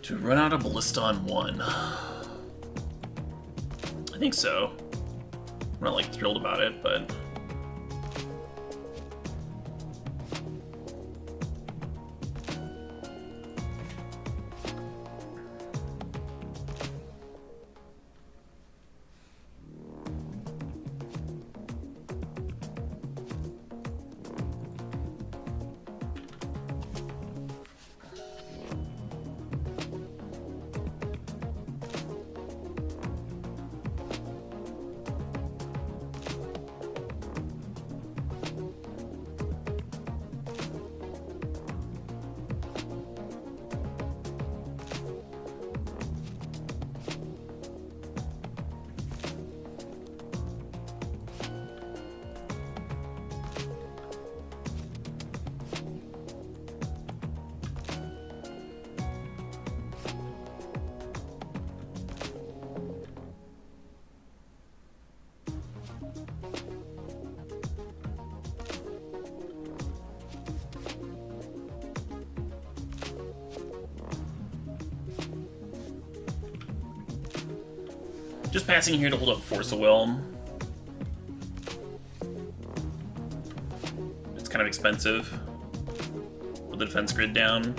To run out of Ballista on 1. I think so. I'm not like thrilled about it, but Just passing here to hold up Force of Will. It's kind of expensive with the defense grid down.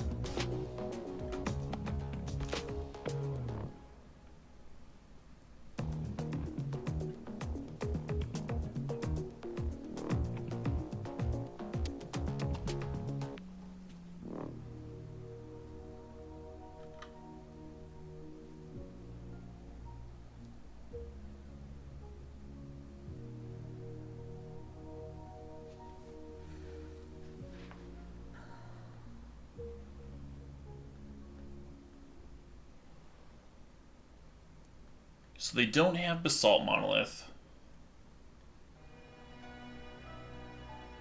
So they don't have Basalt Monolith.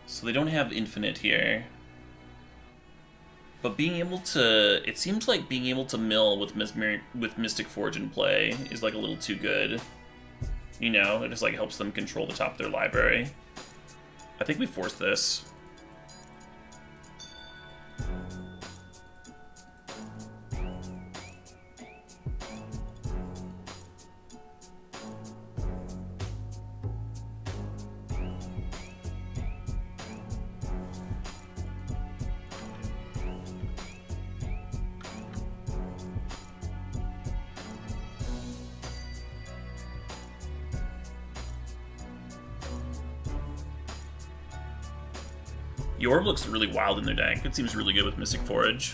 So they don't have Infinite here. But being able to... It seems like being able to mill with Mystic Forge in play is like a little too good. You know, it just like helps them control the top of their library. I think we force this. The Orb looks really wild in their deck. It seems really good with Mystic Forge.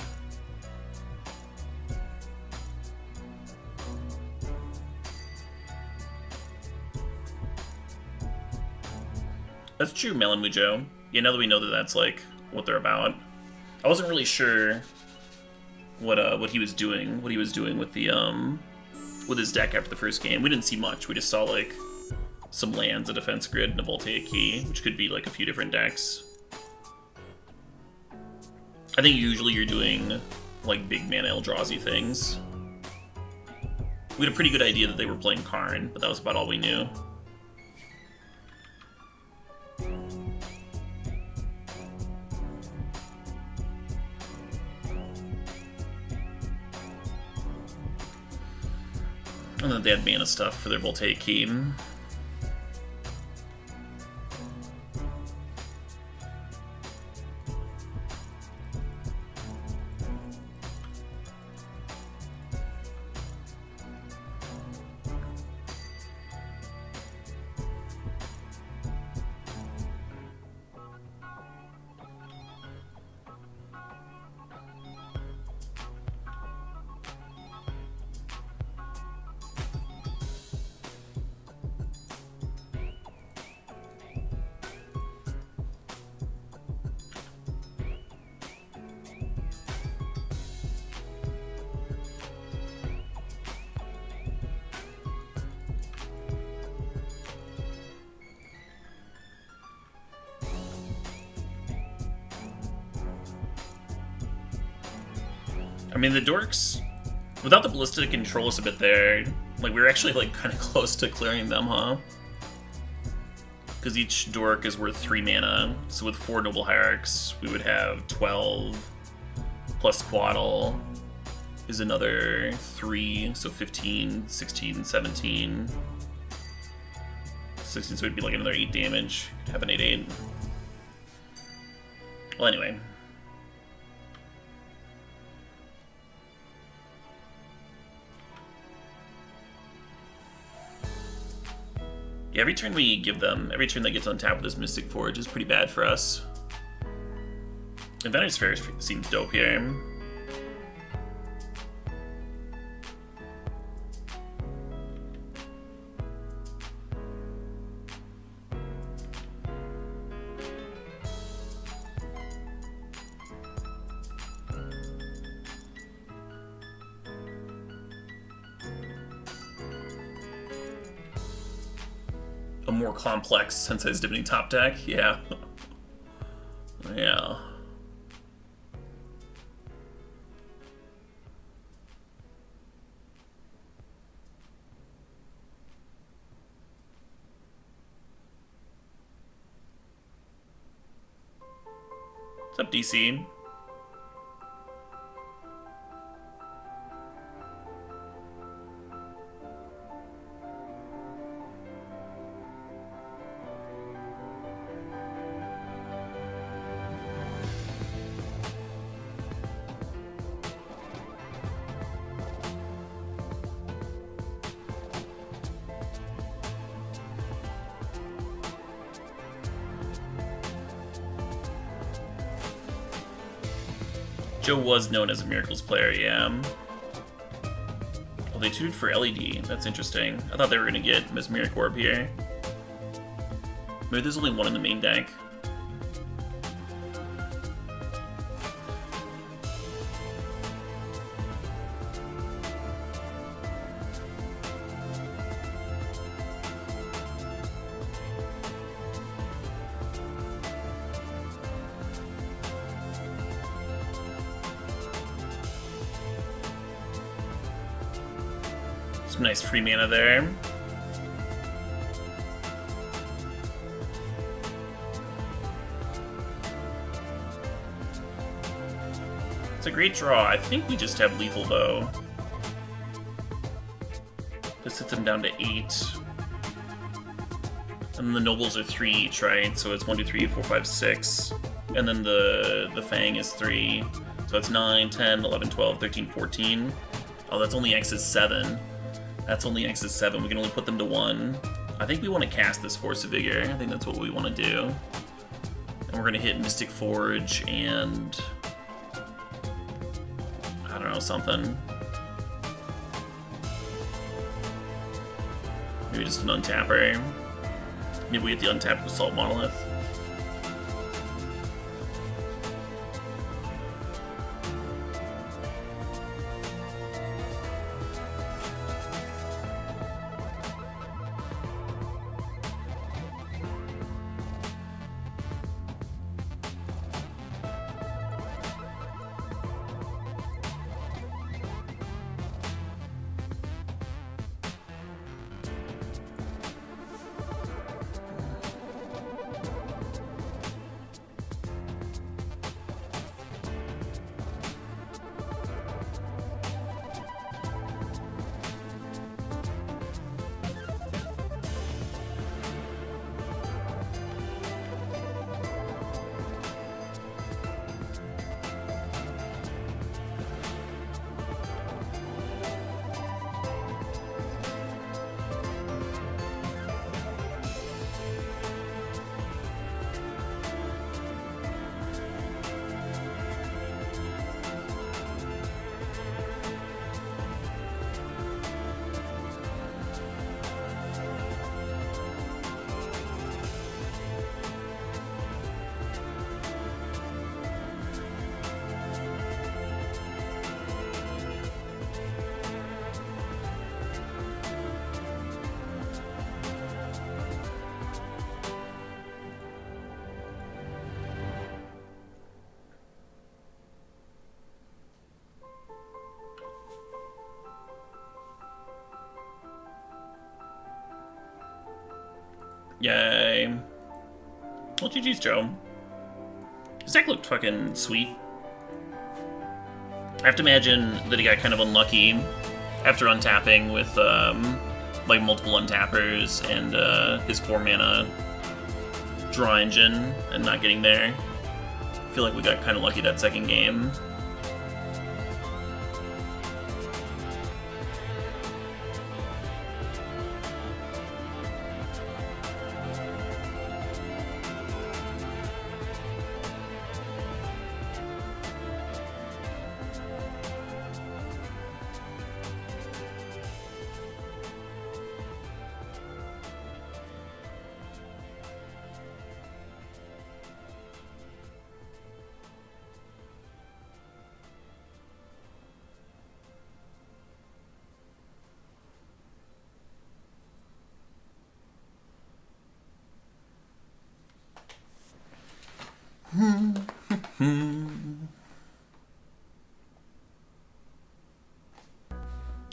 That's true, Melon Mujo. Yeah, now that we know that that's like what they're about. I wasn't really sure what he was doing, with the with his deck after the first game. We didn't see much. We just saw like some lands, a defense grid, and a Voltaic Key, which could be like a few different decks. I think usually you're doing like big mana Eldrazi things. We had a pretty good idea that they were playing Karn, but that was about all we knew. And then they had mana stuff for their Voltaic Key. I mean, the Dorks, without the Ballista to control us a bit there, like, we were actually, like, kind of close to clearing them, huh? Because each Dork is worth 3 mana, so with 4 Noble Hierarchs, we would have 12, plus Squaddle is another 3, so 15, 16, 17. 16, so it'd be like another 8 damage. Have an 8/8. Well, anyway. Yeah, every turn we give them, every turn that gets on tap with this Mystic Forge is pretty bad for us. Inventor's Fair seems dope here. A more complex Sensei's Divinity top deck, yeah. Yeah. What's up, DC? Joe was known as a Miracles player, yeah. Well, they tutored for LED. That's interesting. I thought they were going to get Mesmeric Orb here. Maybe there's only one in the main deck. Some nice free mana there. It's a great draw. I think we just have lethal though. This sets him down to 8. And the nobles are 3 each, right? So it's 1, 2, 3, 4, 5, 6. And then the Fang is 3. So it's 9, 10, 11, 12, 13, 14. Oh, that's only X is 7. That's only X is 7. We can only put them to 1. I think we want to cast this Force of Vigor. I think that's what we want to do. And we're going to hit Mystic Forge and... I don't know, something. Maybe just an untapper. Maybe we hit the untapped Assault Monolith. Yay. Well, GG's, Joe. His deck looked fucking sweet. I have to imagine that he got kind of unlucky after untapping with, like, multiple untappers and his 4-mana draw engine and not getting there. I feel like we got kind of lucky that second game.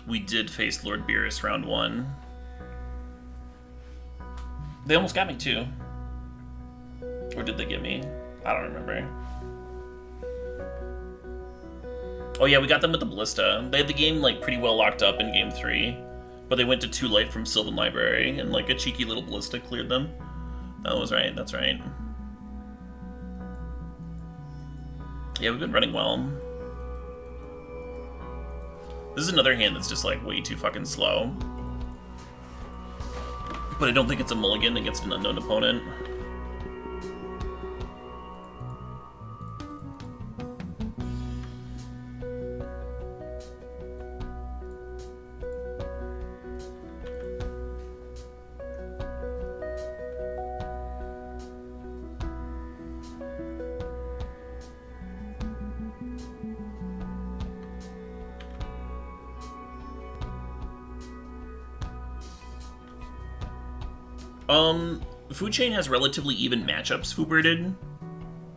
We did face Lord Beerus round 1. They almost got me too. Or did they get me? I don't remember. Oh yeah, we got them with the Ballista. They had the game like pretty well locked up in game 3, but they went to 2 life from Sylvan Library and like a cheeky little Ballista cleared them. That was right, that's right. Yeah, we've been running well. This is another hand that's just like way too fucking slow. But I don't think it's a mulligan against an unknown opponent. Food Chain has relatively even matchups, Fooper did.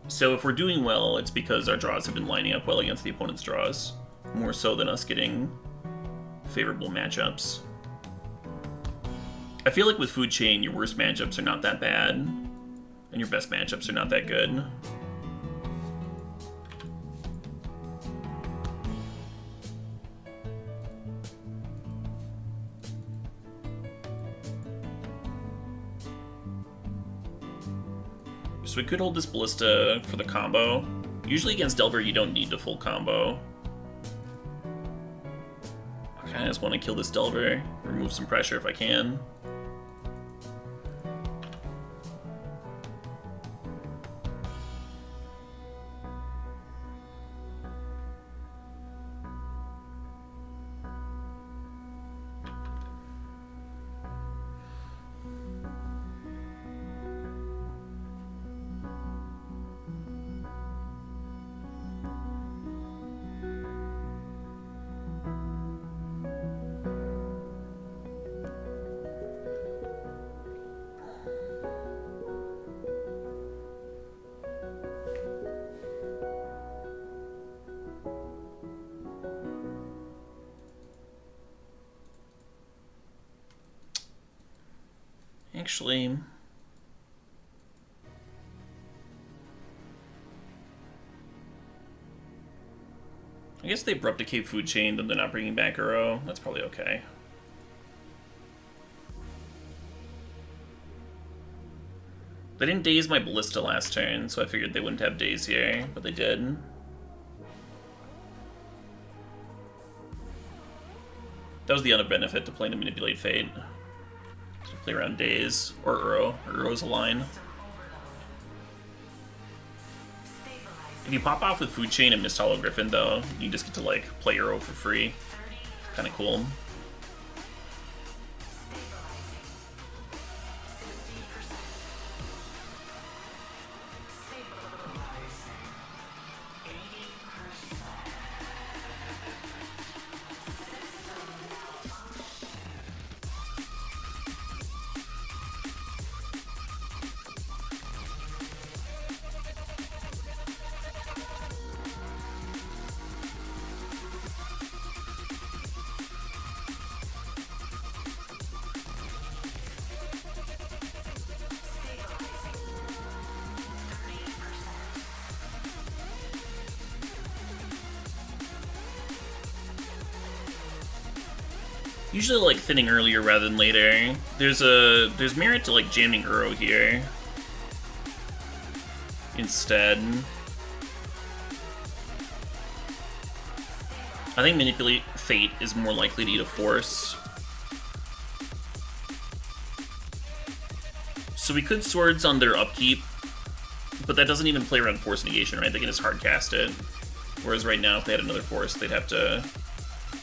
So if we're doing well, it's because our draws have been lining up well against the opponent's draws. More so than us getting favorable matchups. I feel like with Food Chain, your worst matchups are not that bad, and your best matchups are not that good. So we could hold this Ballista for the combo. Usually against Delver, you don't need the full combo. I kind of just want to kill this Delver, remove some pressure if I can. Actually, I guess they abrupt decay Food Chain, then they're not bringing back Uro. That's probably okay. They didn't daze my Ballista last turn, so I figured they wouldn't have daze here, but they did. That was the other benefit to playing to Manipulate Fate. To play around daze, or Uro. Uro's a line. If you pop off with Food Chain and Mist Hollow Griffin, though, you just get to, like, play Uro for free. Kinda cool. Usually like thinning earlier rather than later. There's merit to like jamming Uro here instead. I think Manipulate Fate is more likely to eat a Force. So we could Swords on their upkeep, but that doesn't even play around Force Negation, right? They can just hard cast it. Whereas right now, if they had another Force, they'd have to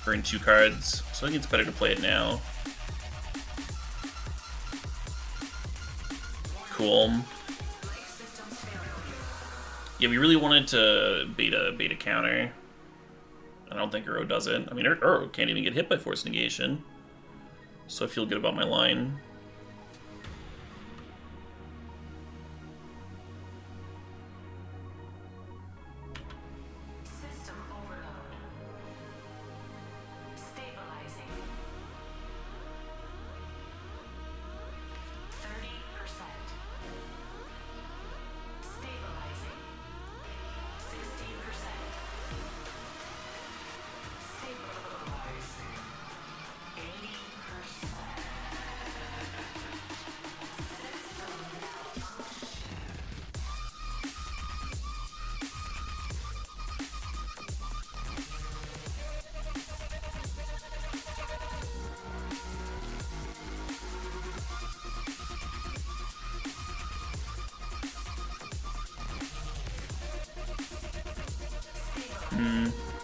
burn 2 cards. So I think it's better to play it now. Cool. Yeah, we really wanted to beta counter. I don't think Uro does it. I mean, Uro can't even get hit by Force Negation. So I feel good about my line.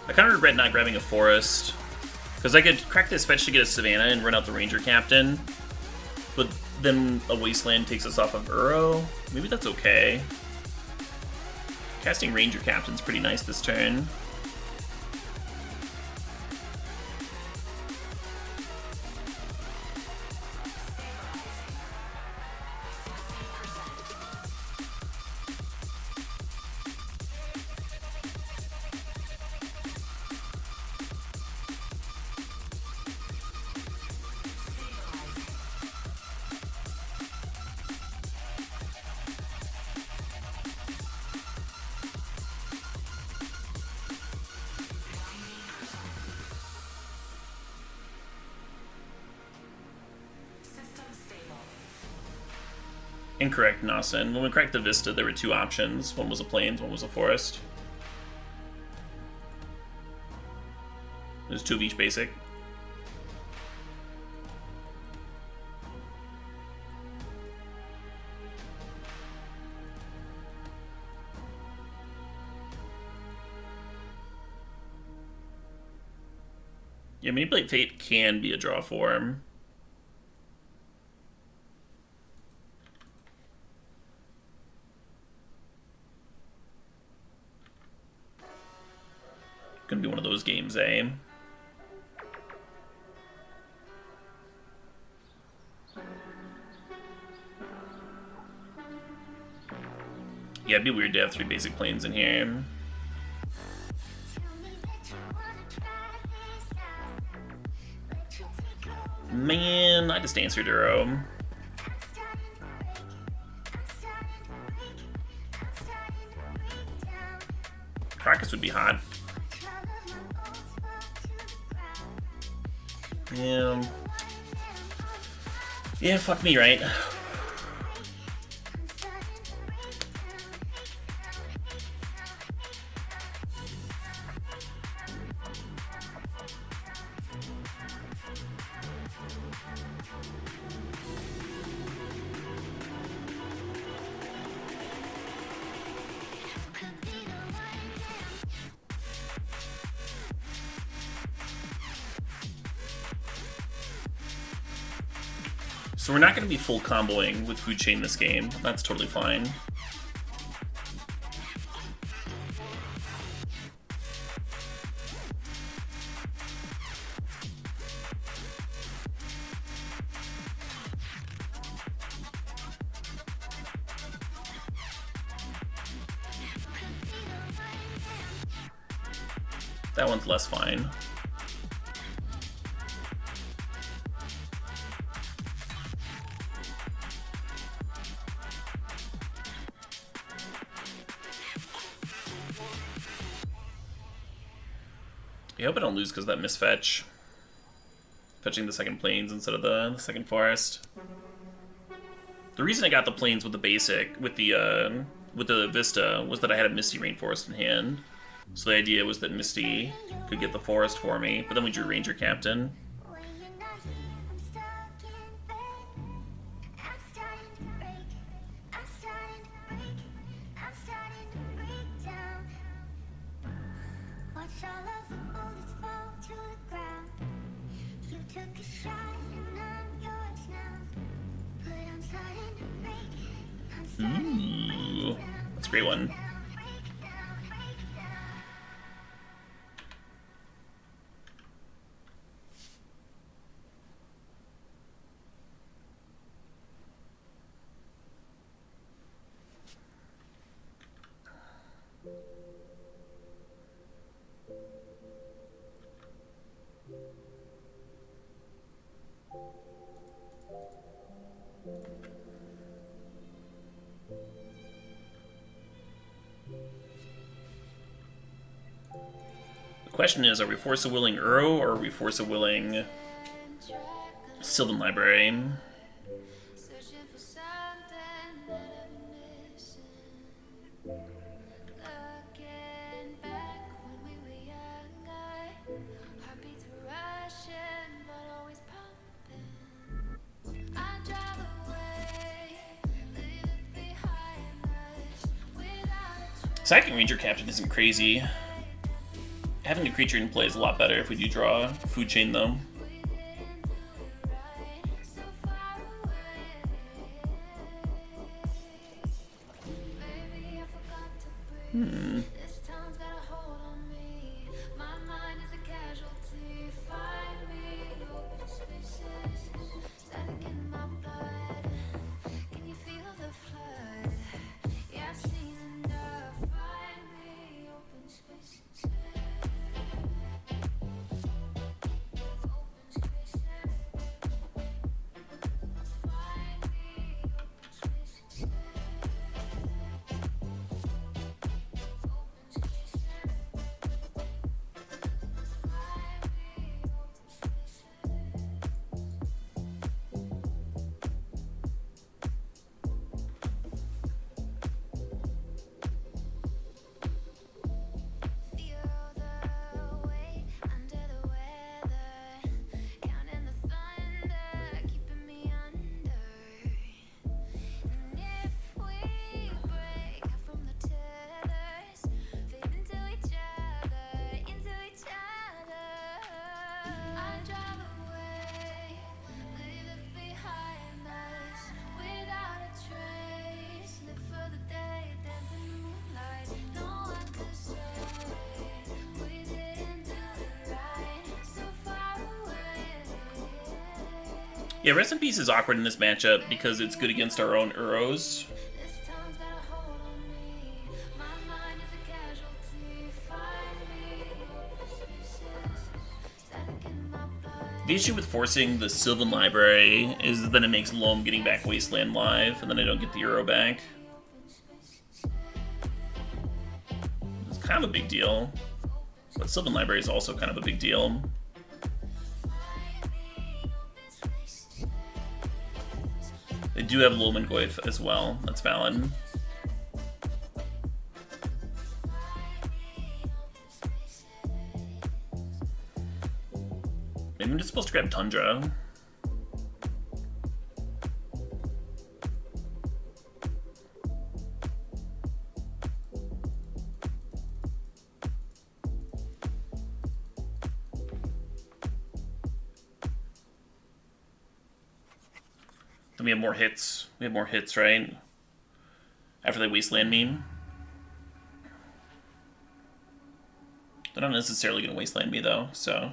I kind of regret not grabbing a Forest, because I could crack this fetch to get a Savannah and run out the Ranger Captain, but then a Wasteland takes us off of Uro. Maybe that's okay. Casting Ranger Captain's pretty nice this turn. Incorrect, Nasen. When we cracked the Vista, there were two options. One was a plains, one was a forest. There's two of each basic. Yeah, Manipulate Fate can be a draw form. Gonna be one of those games, eh? Yeah, it'd be weird to have three basic planes in here. Man, I just answered Uro. Krakus would be hot. Yeah. Yeah, fuck me, right? So we're not going to be full comboing with Food Chain this game. That's totally fine. That one's less fine. I hope I don't lose because of that misfetch. Fetching the second plains instead of the second forest. The reason I got the plains with the basic, with the Vista, was that I had a Misty Rainforest in hand. So the idea was that Misty could get the forest for me, but then we drew Ranger Captain. Ooh, that's a great one. The question is, are we Force-a-willing Uro, or are we Force-a-willing Sylvan Library? Sacking Ranger Captain isn't crazy. Having a creature in play is a lot better if we do draw Food Chain, though. Yeah, Rest in Peace is awkward in this matchup because it's good against our own Uros. The issue with forcing the Sylvan Library is that it makes Loam getting back Wasteland live, and then I don't get the Uro back. It's kind of a big deal, but Sylvan Library is also kind of a big deal. They do have Loam and Goyf as well, that's valid. Maybe I'm just supposed to grab Tundra. Then we have more hits. We have more hits, right? After they Wasteland me. They're not necessarily going to Wasteland me, though, so...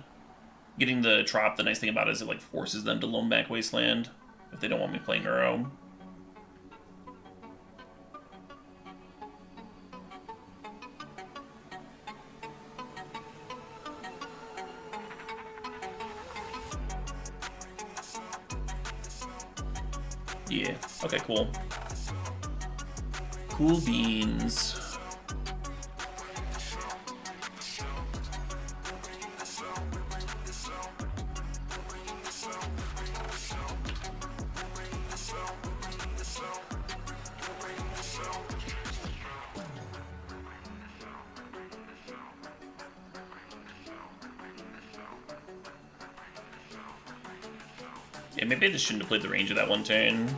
Getting the Trop, the nice thing about it is it like forces them to loam back Wasteland if they don't want me playing Uro. Yeah, okay, cool. Cool beans. Yeah, maybe I just shouldn't have played the range of that one turn.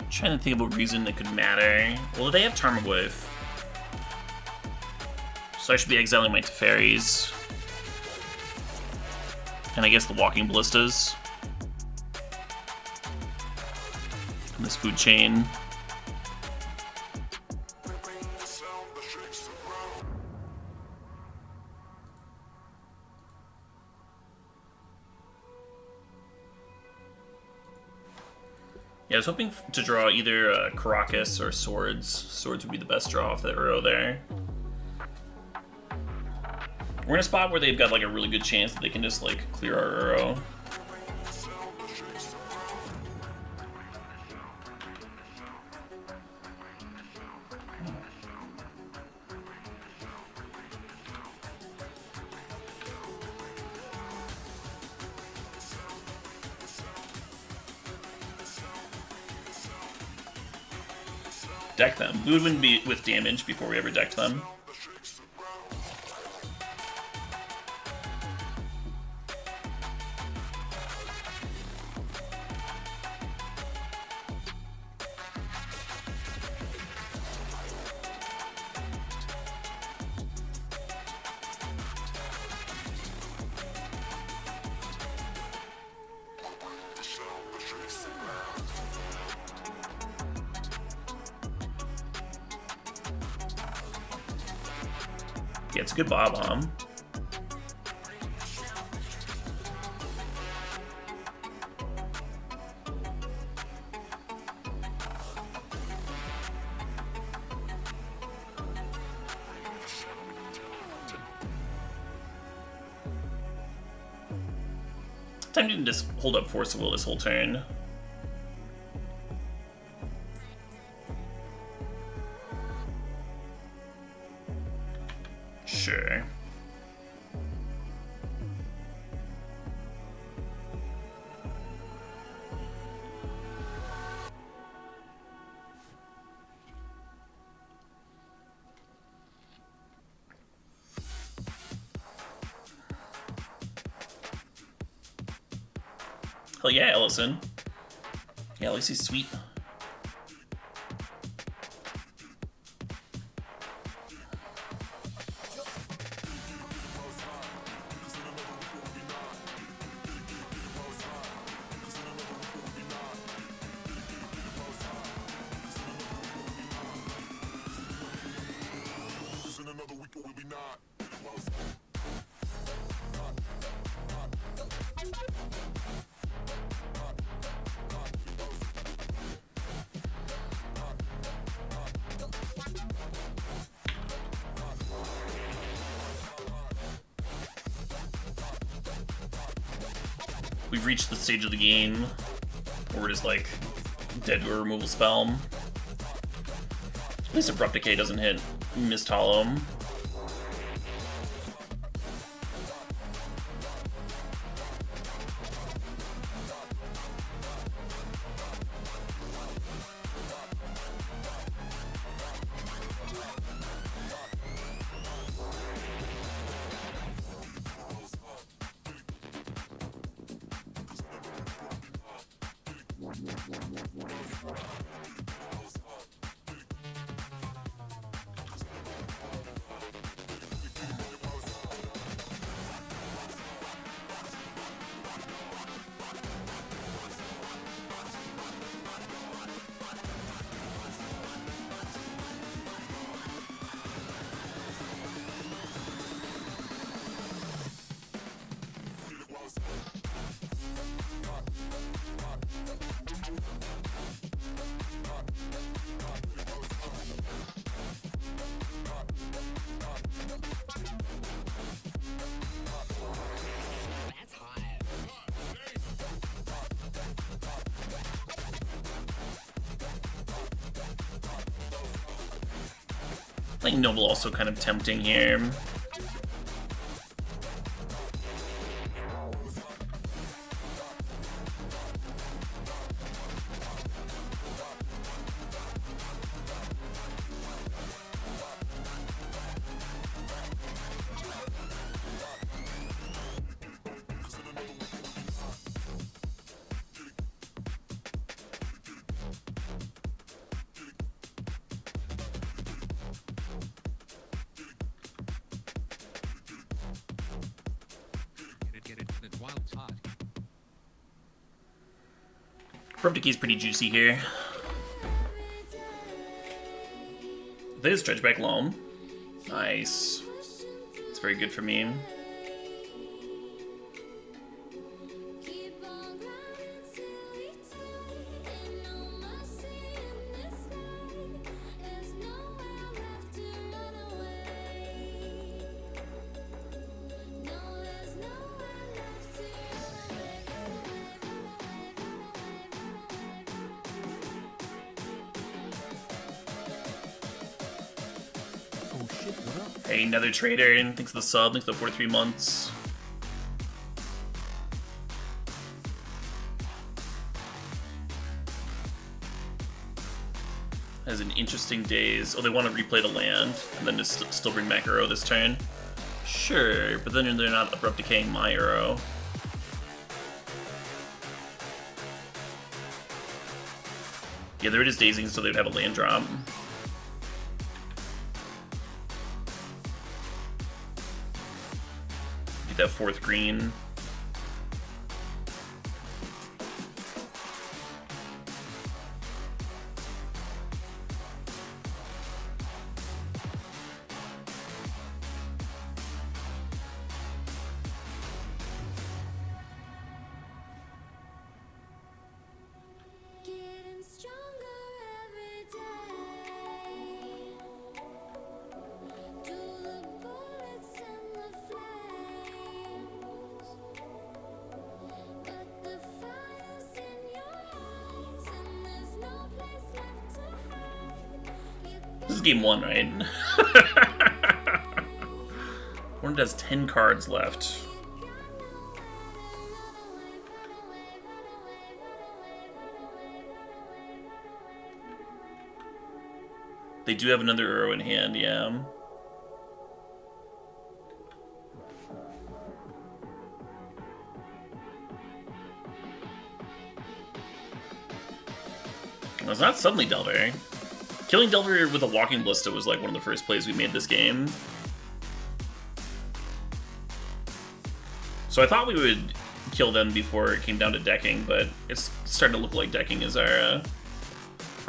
Trying to think of a reason that could matter. Well, they have Tarmogoyf, so I should be exiling my Teferis. And I guess the Walking Ballistas. And this food chain. Yeah, I was hoping to draw either Caracas or Swords. Swords would be the best draw off the Uro there. We're in a spot where they've got like a really good chance that they can just like clear our Uro. Deck them. We would win with damage before we ever decked them. Yeah, it's a good Bob-omb. Time to just hold up Force of Will this whole turn. Sure. Hell yeah, Ellison. Yeah, at least he's sweet. we've reached the stage of the game where we're just like dead to a removal spell. At least Abrupt Decay doesn't hit Mist Hollow. I think Noble also kind of tempting here. Abrupt Decay is pretty juicy here. That is Stretch Back Loam. Nice. It's very good for me. Oh shit, what up? Hey, another trader, and thanks for the sub, thanks for the 43 months. Has an interesting days. Oh, they want to replay the land, and then just still bring back Uro this turn? Sure, but then they're not Abrupt Decaying my Uro. Yeah, they're just dazing, so they'd have a land drop. Get that 4th green. Getting stronger every day. Do the bullets and the flames, but the fire's in your eyes, and there's no place left to hide. This is game 1, right? One has 10 cards left. They do have another Uro in hand, yeah. Well, it's not suddenly Delver. Killing Delver with a Walking Ballista was like one of the first plays we made this game. So I thought we would kill them before it came down to decking, but it's starting to look like decking is our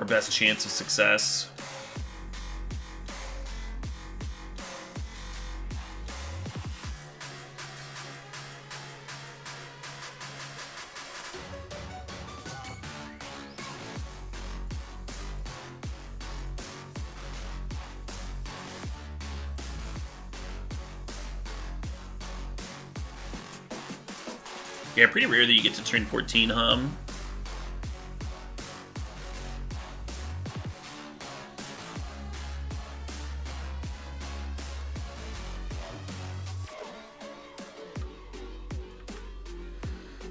best chance of success. Yeah, pretty rare that you get to turn 14 hum.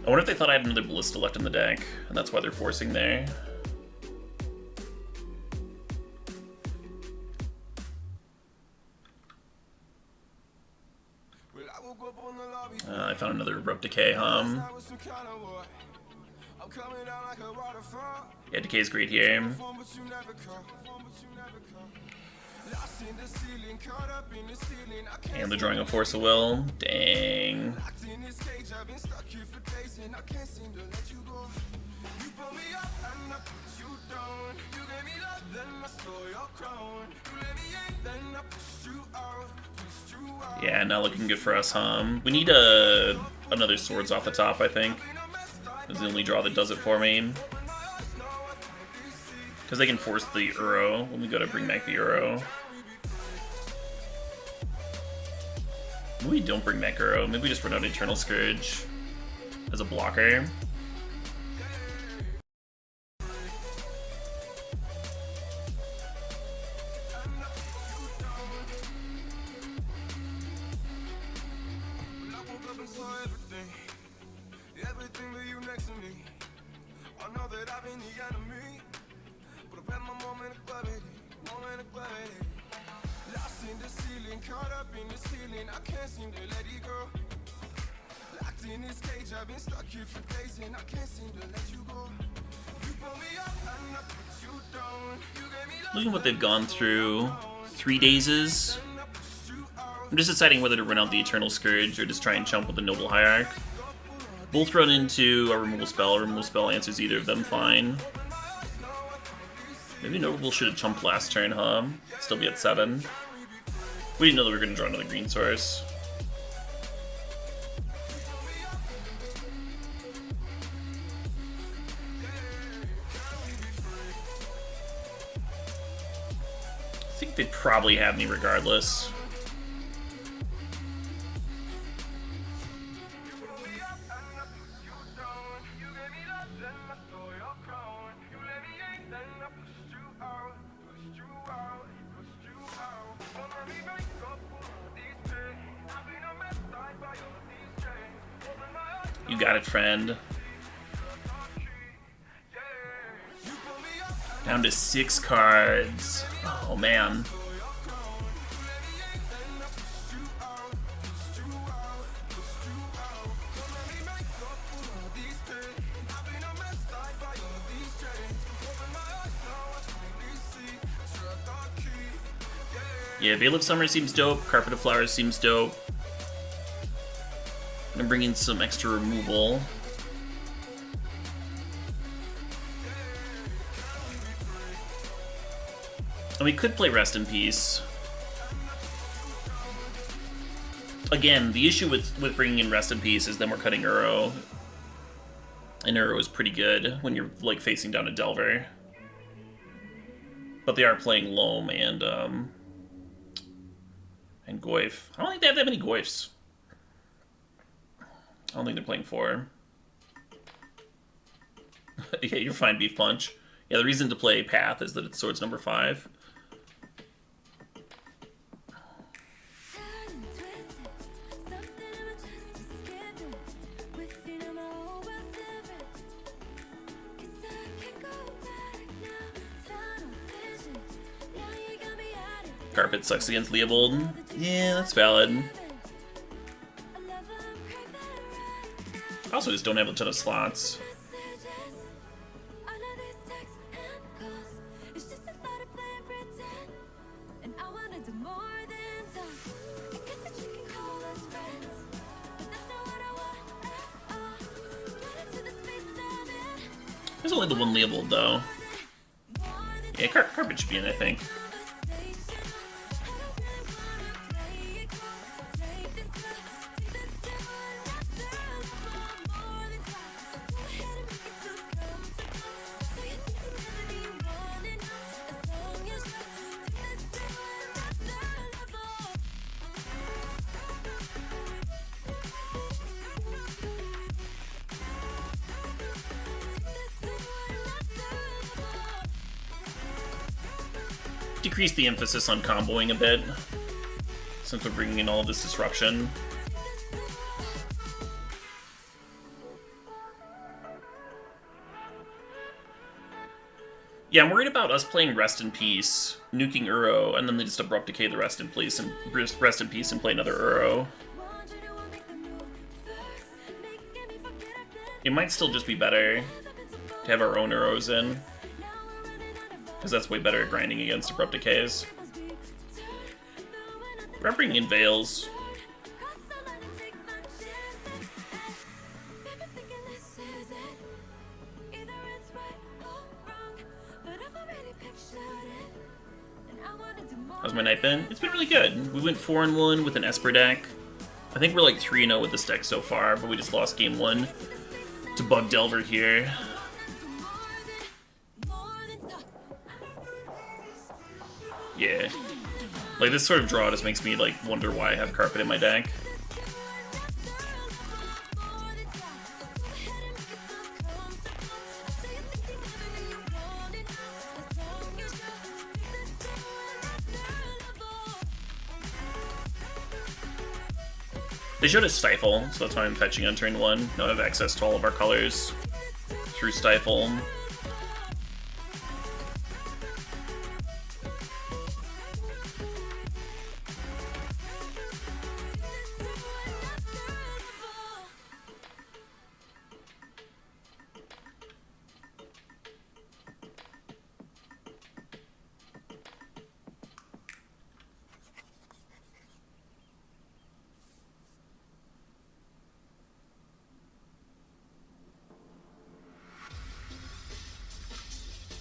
I wonder if they thought I had another Ballista left in the deck, and that's why they're forcing there. I found another Abrupt Decay hum. Yeah, Decay's great here. And they're drawing a Force of Will. Dang. Yeah, not looking good for us, hum. We need another Swords off the top, I think. This is the only draw that does it for me. Because they can force the Uro when we go to bring back the Uro. Maybe we don't bring back Uro. Maybe we just run out Eternal Scourge as a blocker. Look at what they've gone through. 3 dazes. I'm just deciding whether to run out the Eternal Scourge or just try and chump with the Noble Hierarch. Both run into a removal spell. A removal spell answers either of them fine. Maybe Noble should have chumped last turn, huh? Still be at 7. We didn't know that we were going to draw another green source. I think they'd probably have me regardless. You got it, friend. Down to 6 cards. Oh, man. Yeah, Veil of Summer seems dope. Carpet of Flowers seems dope. I'm gonna bring in some extra removal. And we could play Rest in Peace. Again, the issue with bringing in Rest in Peace is then we're cutting Uro. And Uro is pretty good when you're like facing down a Delver. But they are playing Loam and Goyf. I don't think they have that many Goyfs. I don't think they're playing 4. Yeah, you're fine, Beef Punch. Yeah, the reason to play Path is that it's Swords number 5. Carpet sucks against Leopold. Yeah, that's valid. I also just don't have a ton of slots. There's only the one Leopold, though. Yeah, Carpet should be in, I think. decrease the emphasis on comboing a bit, since we're bringing in all of this disruption. Yeah, I'm worried about us playing Rest in Peace, nuking Uro, and then they just abrupt decay the Rest in Peace and play another Uro. It might still just be better to have our own Uros in, because that's way better at grinding against abrupt decays. We're bringing in Veils. How's my night been? It's been really good. We went 4-1 with an Esper deck. I think we're like 3-0 with this deck so far, but we just lost game 1 to Bug Delver here. Yeah. Like, this sort of draw just makes me, like, wonder why I have Carpet in my deck. They showed us Stifle, so that's why I'm fetching on turn 1. Now I have access to all of our colors through Stifle.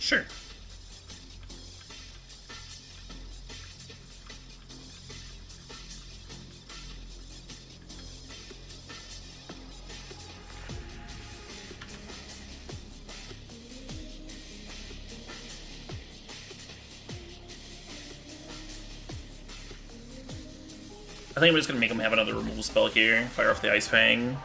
Sure. I think I'm just gonna make him have another removal spell here. Fire off the Ice Fang.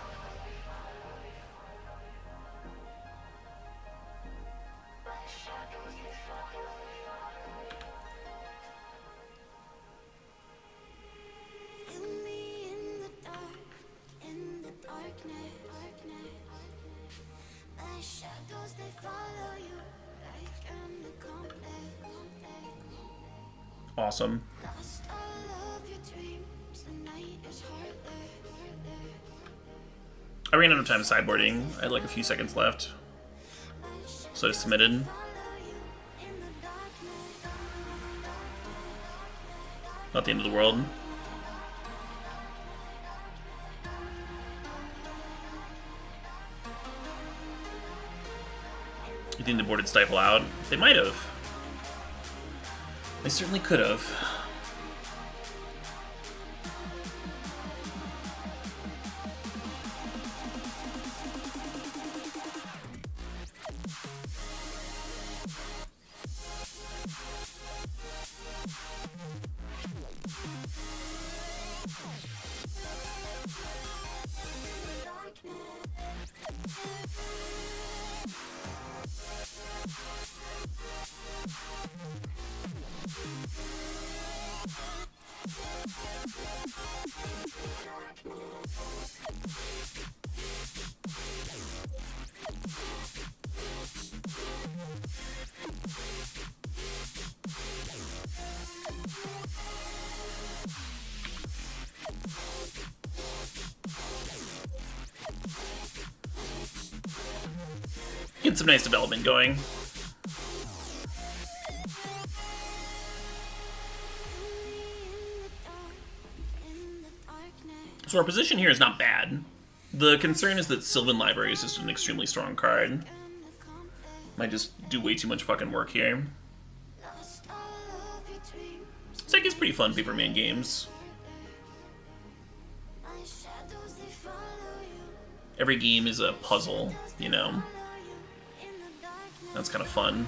Awesome. I ran out of time sideboarding. I had like a few seconds left. So I just submitted. Not the end of the world. You think they boarded Stifle out? They might have. They certainly could have. Get some nice development going. So our position here is not bad. The concern is that Sylvan Library is just an extremely strong card. Might just do way too much fucking work here. This deck is pretty fun, paper man games. Every game is a puzzle, you know? That's kind of fun.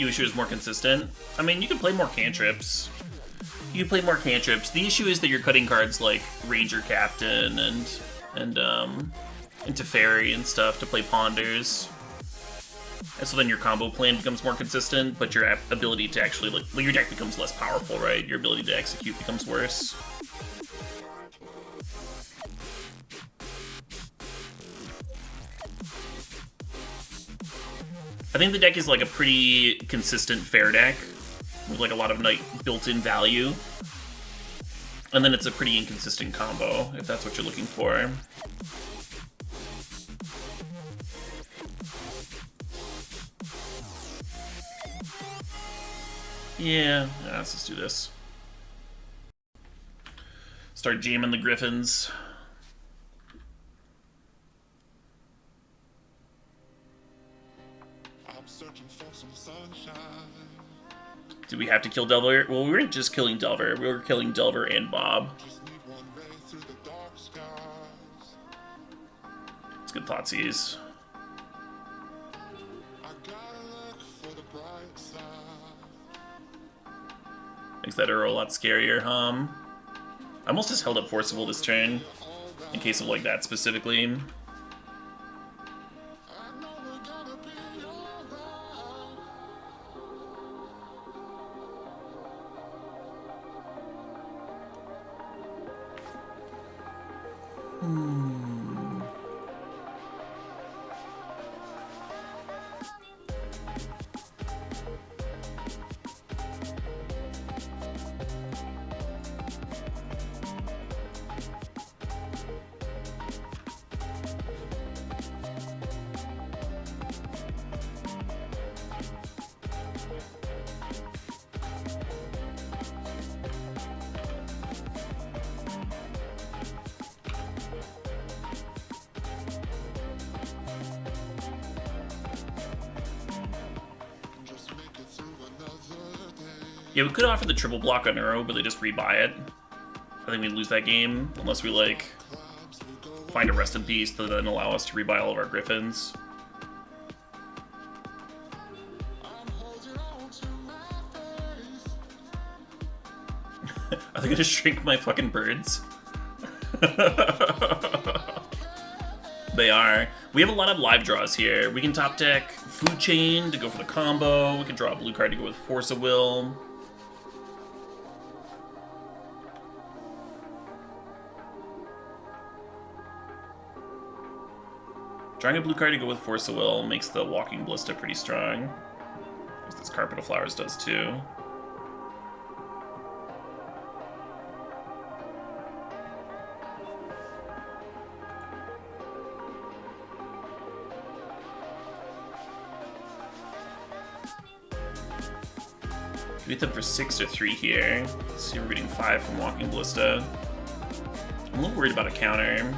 You wish it was more consistent? I mean, you can play more cantrips. You can play more cantrips. The issue is that you're cutting cards like Ranger Captain and into Fairy and stuff to play Ponders. And so then your combo plan becomes more consistent, but your ability to actually, like your deck becomes less powerful, right? Your ability to execute becomes worse. I think the deck is like a pretty consistent fair deck with like a lot of built-in value. And then it's a pretty inconsistent combo, if that's what you're looking for. Yeah, let's just do this. Start jamming the Griffins. I'm searching for some sunshine. Did we have to kill Delver? Well, we weren't just killing Delver. We were killing Delver and Bob. Just need one ray through the dark skies. It's good thoughtseize. I gotta look for the bright side. Makes that Earl a lot scarier, I almost just held up Forcible this turn, in case of like that specifically. I know we're gonna be alright. Just make it through another day. Yeah, we could offer the triple block on Euro, but they just rebuy it. I think we'd lose that game, unless we like Clouds will go find a rest in peace to then allow us to rebuy all of our Griffins. I'm holding on to my face. Are they gonna shrink my fucking birds? They are. We have a lot of live draws here. We can top deck Food Chain to go for the combo. We can draw a blue card to go with Force of Will. Drawing a blue card to go with Force of Will makes the Walking Ballista pretty strong. As this Carpet of Flowers does too. We hit them for 6 or 3 here. Let's see, we're getting 5 from Walking Ballista. I'm a little worried about a counter.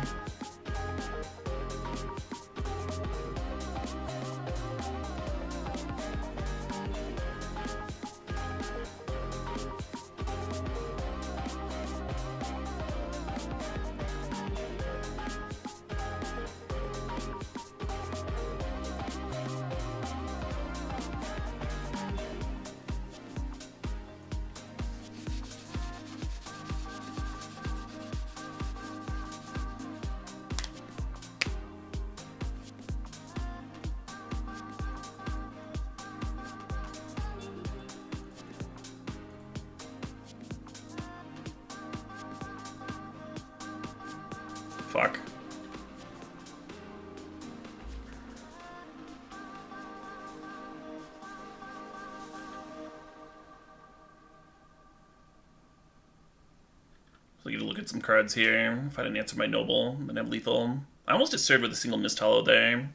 Fuck. So I get to look at some cards here. If I didn't answer my Noble, then have lethal. I almost just served with a single Mist Hollow there.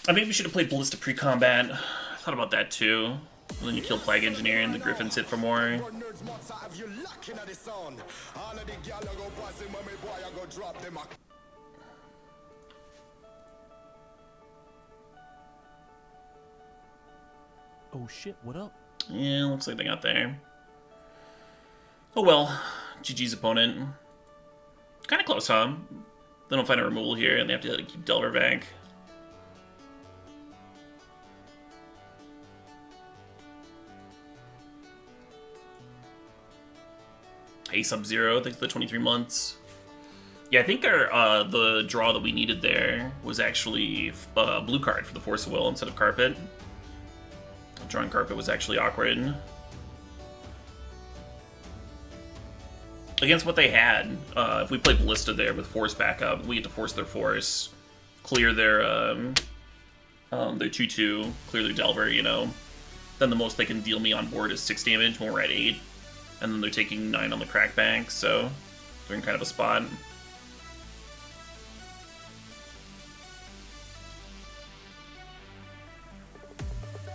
I maybe should have played Ballista pre-combat. I thought about that too. And then you kill Plague Engineer and the Griffins hit for more. Oh shit, what up? Yeah, looks like they got there. Oh well, GG's opponent. Kind of close, huh? They don't find a removal here, and they have to keep Delver back. Hey Sub-Zero, thanks for the 23 months. Yeah, I think our the draw that we needed there was actually a blue card for the Force of Will instead of Carpet. Drawing Carpet was actually awkward. Against what they had, if we play Ballista there with Force backup, we get to force their Force, clear their 2/2, clear their Delver, you know. Then the most they can deal me on board is 6 damage when we're at 8. And then they're taking 9 on the Crackbank, so they're in kind of a spot.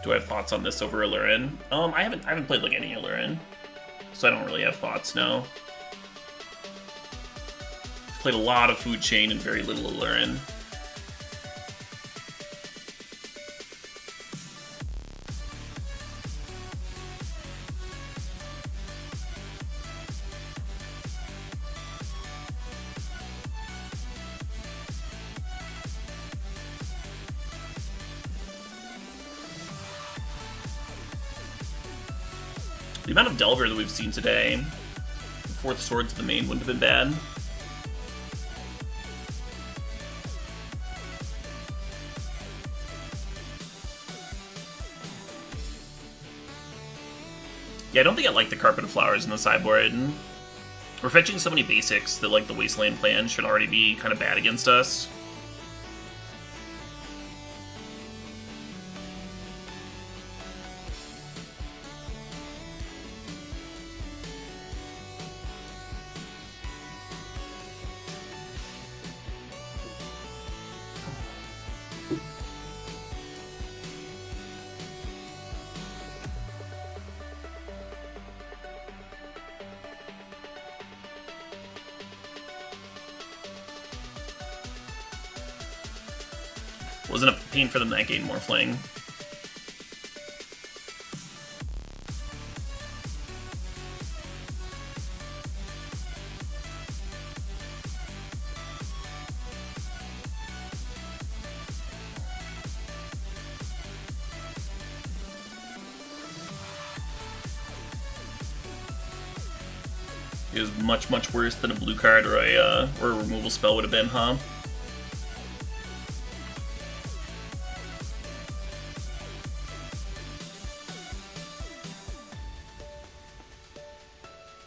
Do I have thoughts on this over Illurin? I haven't played like any Illurin, so I don't really have thoughts, no. Played a lot of Food Chain and very little Illurin. The amount of Delver that we've seen today, 4th Sword to the main wouldn't have been bad. Yeah, I don't think I like the Carpet of Flowers in the sideboard. We're fetching so many basics that like the Wasteland plan should already be kind of bad against us. Wasn't a pain for them that game, Morphling. It was much, much worse than a blue card or a removal spell would have been, huh?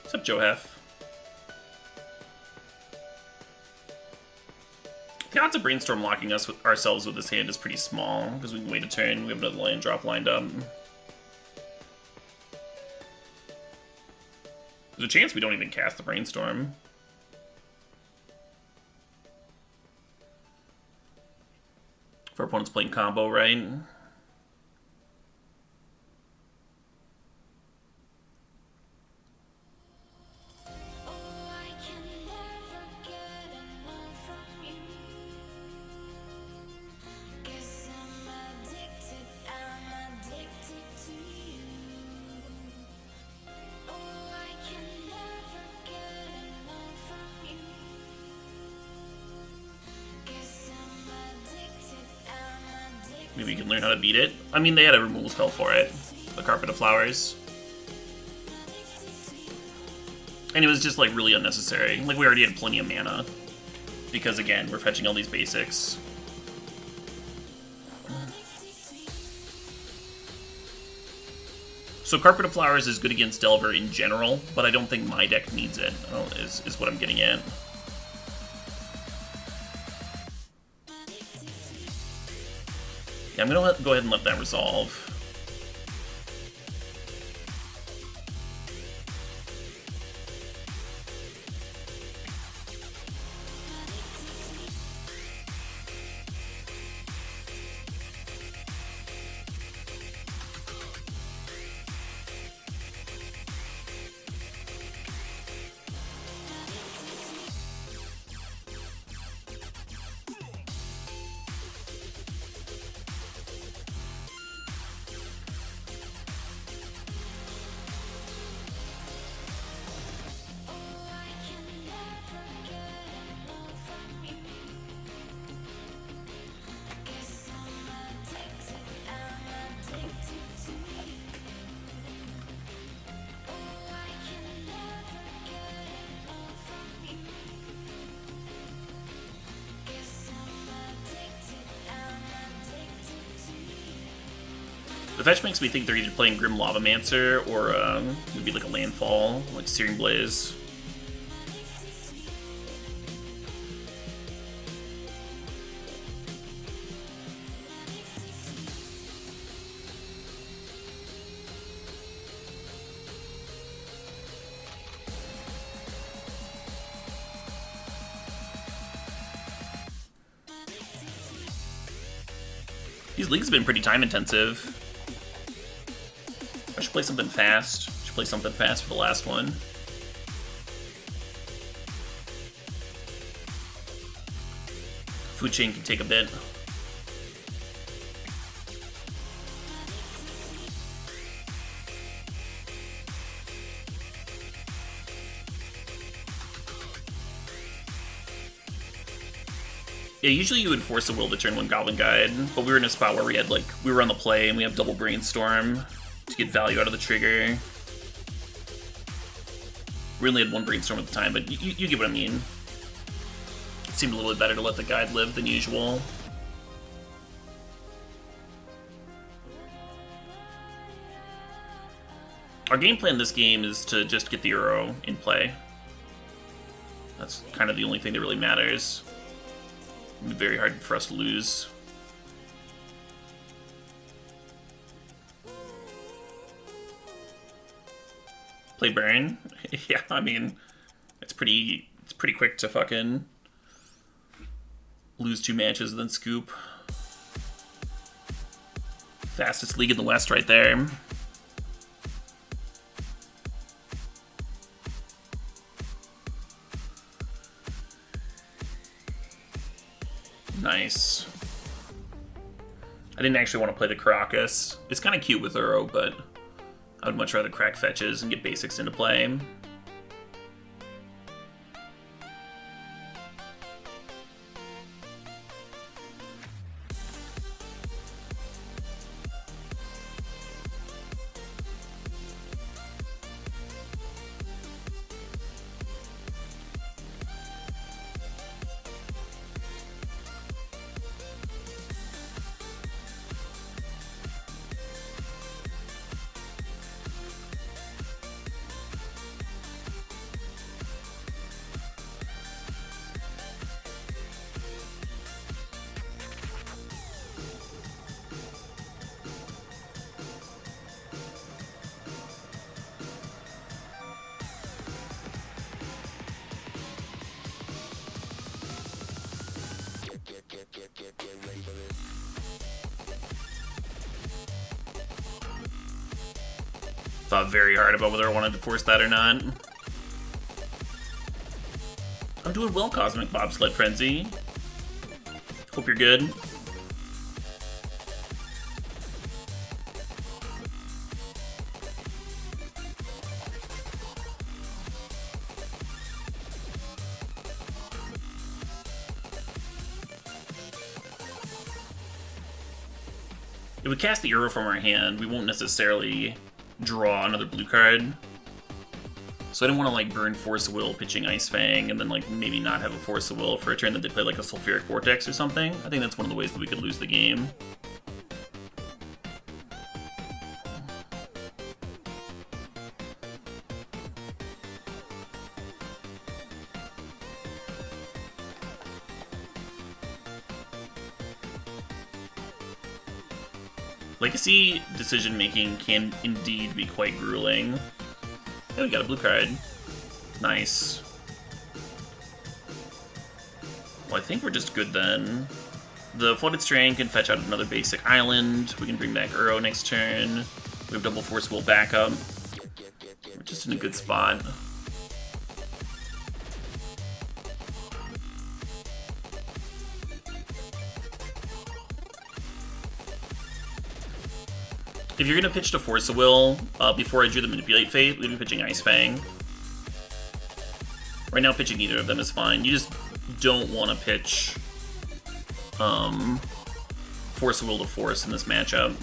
What's up, Joe Hef? The odds of Brainstorm locking ourselves with this hand is pretty small, because we can wait a turn, we have another land drop lined up. There's a chance we don't even cast the Brainstorm. If our opponent's playing combo, right? Maybe we can learn how to beat it. I mean, they had a removal spell for it. The Carpet of Flowers. And it was just, like, really unnecessary. Like, we already had plenty of mana. Because, again, we're fetching all these basics. So Carpet of Flowers is good against Delver in general, but I don't think my deck needs it, is what I'm getting at. Yeah, I'm gonna go ahead and let that resolve. The fetch makes me think they're either playing Grim Lavamancer or maybe like a landfall, like Searing Blaze. These leagues have been pretty time intensive. I should play something fast. Should play something fast for the last one. Food chain can take a bit. Yeah, usually you would force a will to turn one Goblin Guide, but we were in a spot where we had we were on the play and we have double Brainstorm to get value out of the trigger. We only had one Brainstorm at the time, but you get what I mean. It seemed a little bit better to let the guide live than usual. Our game plan this game is to just get the Uro in play. That's kind of the only thing that really matters. It'd be very hard for us to lose. Play Burn? Yeah, I mean, it's pretty quick to fucking lose 2 matches and then scoop. Fastest league in the West right there. Nice. I didn't actually want to play the Caracas. It's kind of cute with Uro, but I would much rather crack fetches and get basics into play. Thought very hard about whether I wanted to force that or not. I'm doing well, Cosmic Bobsled Frenzy. Hope you're good. If we cast the Uro from our hand, we won't necessarily draw another blue card. So I didn't want to burn Force of Will pitching Ice Fang and then maybe not have a Force of Will for a turn that they play a Sulfuric Vortex or something. I think that's one of the ways that we could lose the game. Legacy decision-making can indeed be quite grueling. Yeah, we got a blue card. Nice. Well, I think we're just good then. The Flooded Strain can fetch out another basic island. We can bring back Uro next turn. We have double Force Will backup. We're just in a good spot. If you're gonna pitch to Force of Will, before I drew the Manipulate Fate, we'd be pitching Ice Fang. Right now, pitching either of them is fine. You just don't want to pitch Force of Will to Force in this matchup.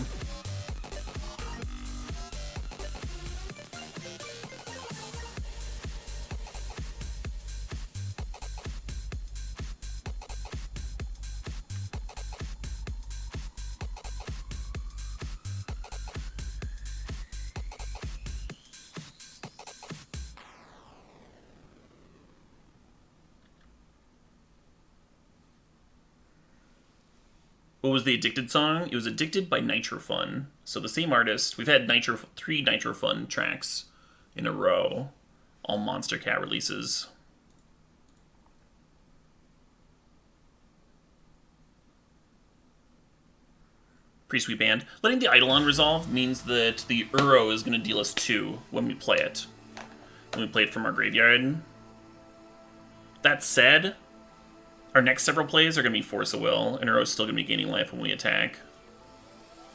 What was the Addicted song? It was Addicted by Nitro Fun. So the same artist. We've had 3 Nitro Fun tracks in a row. All Monster Cat releases. Pretty sweet band. Letting the Eidolon resolve means that the Uro is going to deal us 2 when we play it. When we play it from our graveyard. That said, our next several plays are going to be Force of Will, and Uro is still going to be gaining life when we attack.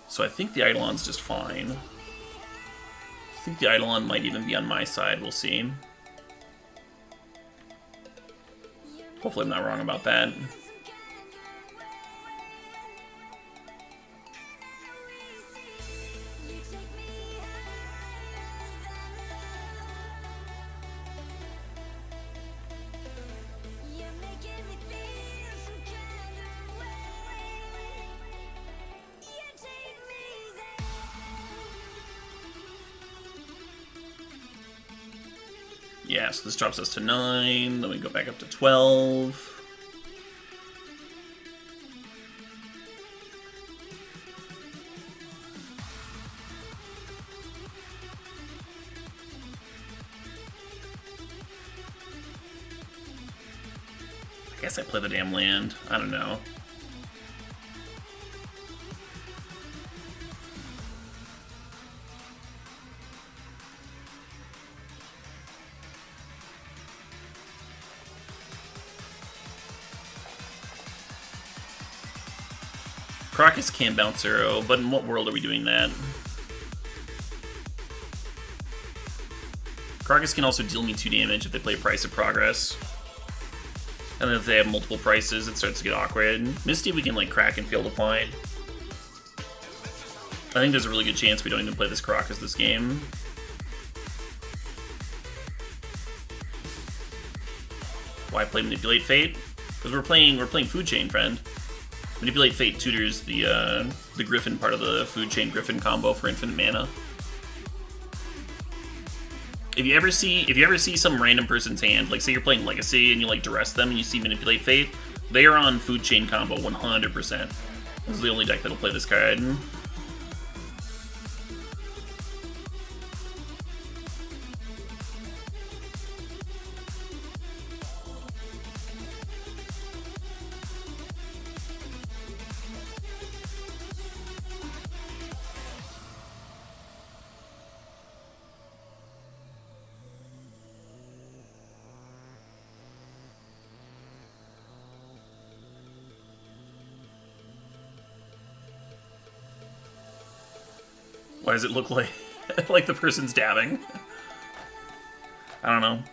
So I think the Eidolon's just fine. I think the Eidolon might even be on my side, we'll see. Hopefully I'm not wrong about that. Yeah, so this drops us to 9, then we go back up to 12. I guess I play the damn land. I don't know. Crocus can bounce Uro, but in what world are we doing that? Crocus can also deal me 2 damage if they play Price of Progress. And then if they have multiple prices, it starts to get awkward. Misty we can like crack and Field Applied. I think there's a really good chance we don't even play this Crocus this game. Why play Manipulate Fate? Because we're playing Food Chain, friend. Manipulate Fate tutors the Griffin part of the Food Chain Griffin combo for infinite mana. If you ever see some random person's hand, like say you're playing Legacy and you like duress them and you see Manipulate Fate, they are on Food Chain combo 100%. This is the only deck that'll play this card. Why does it look like like the person's dabbing? I don't know.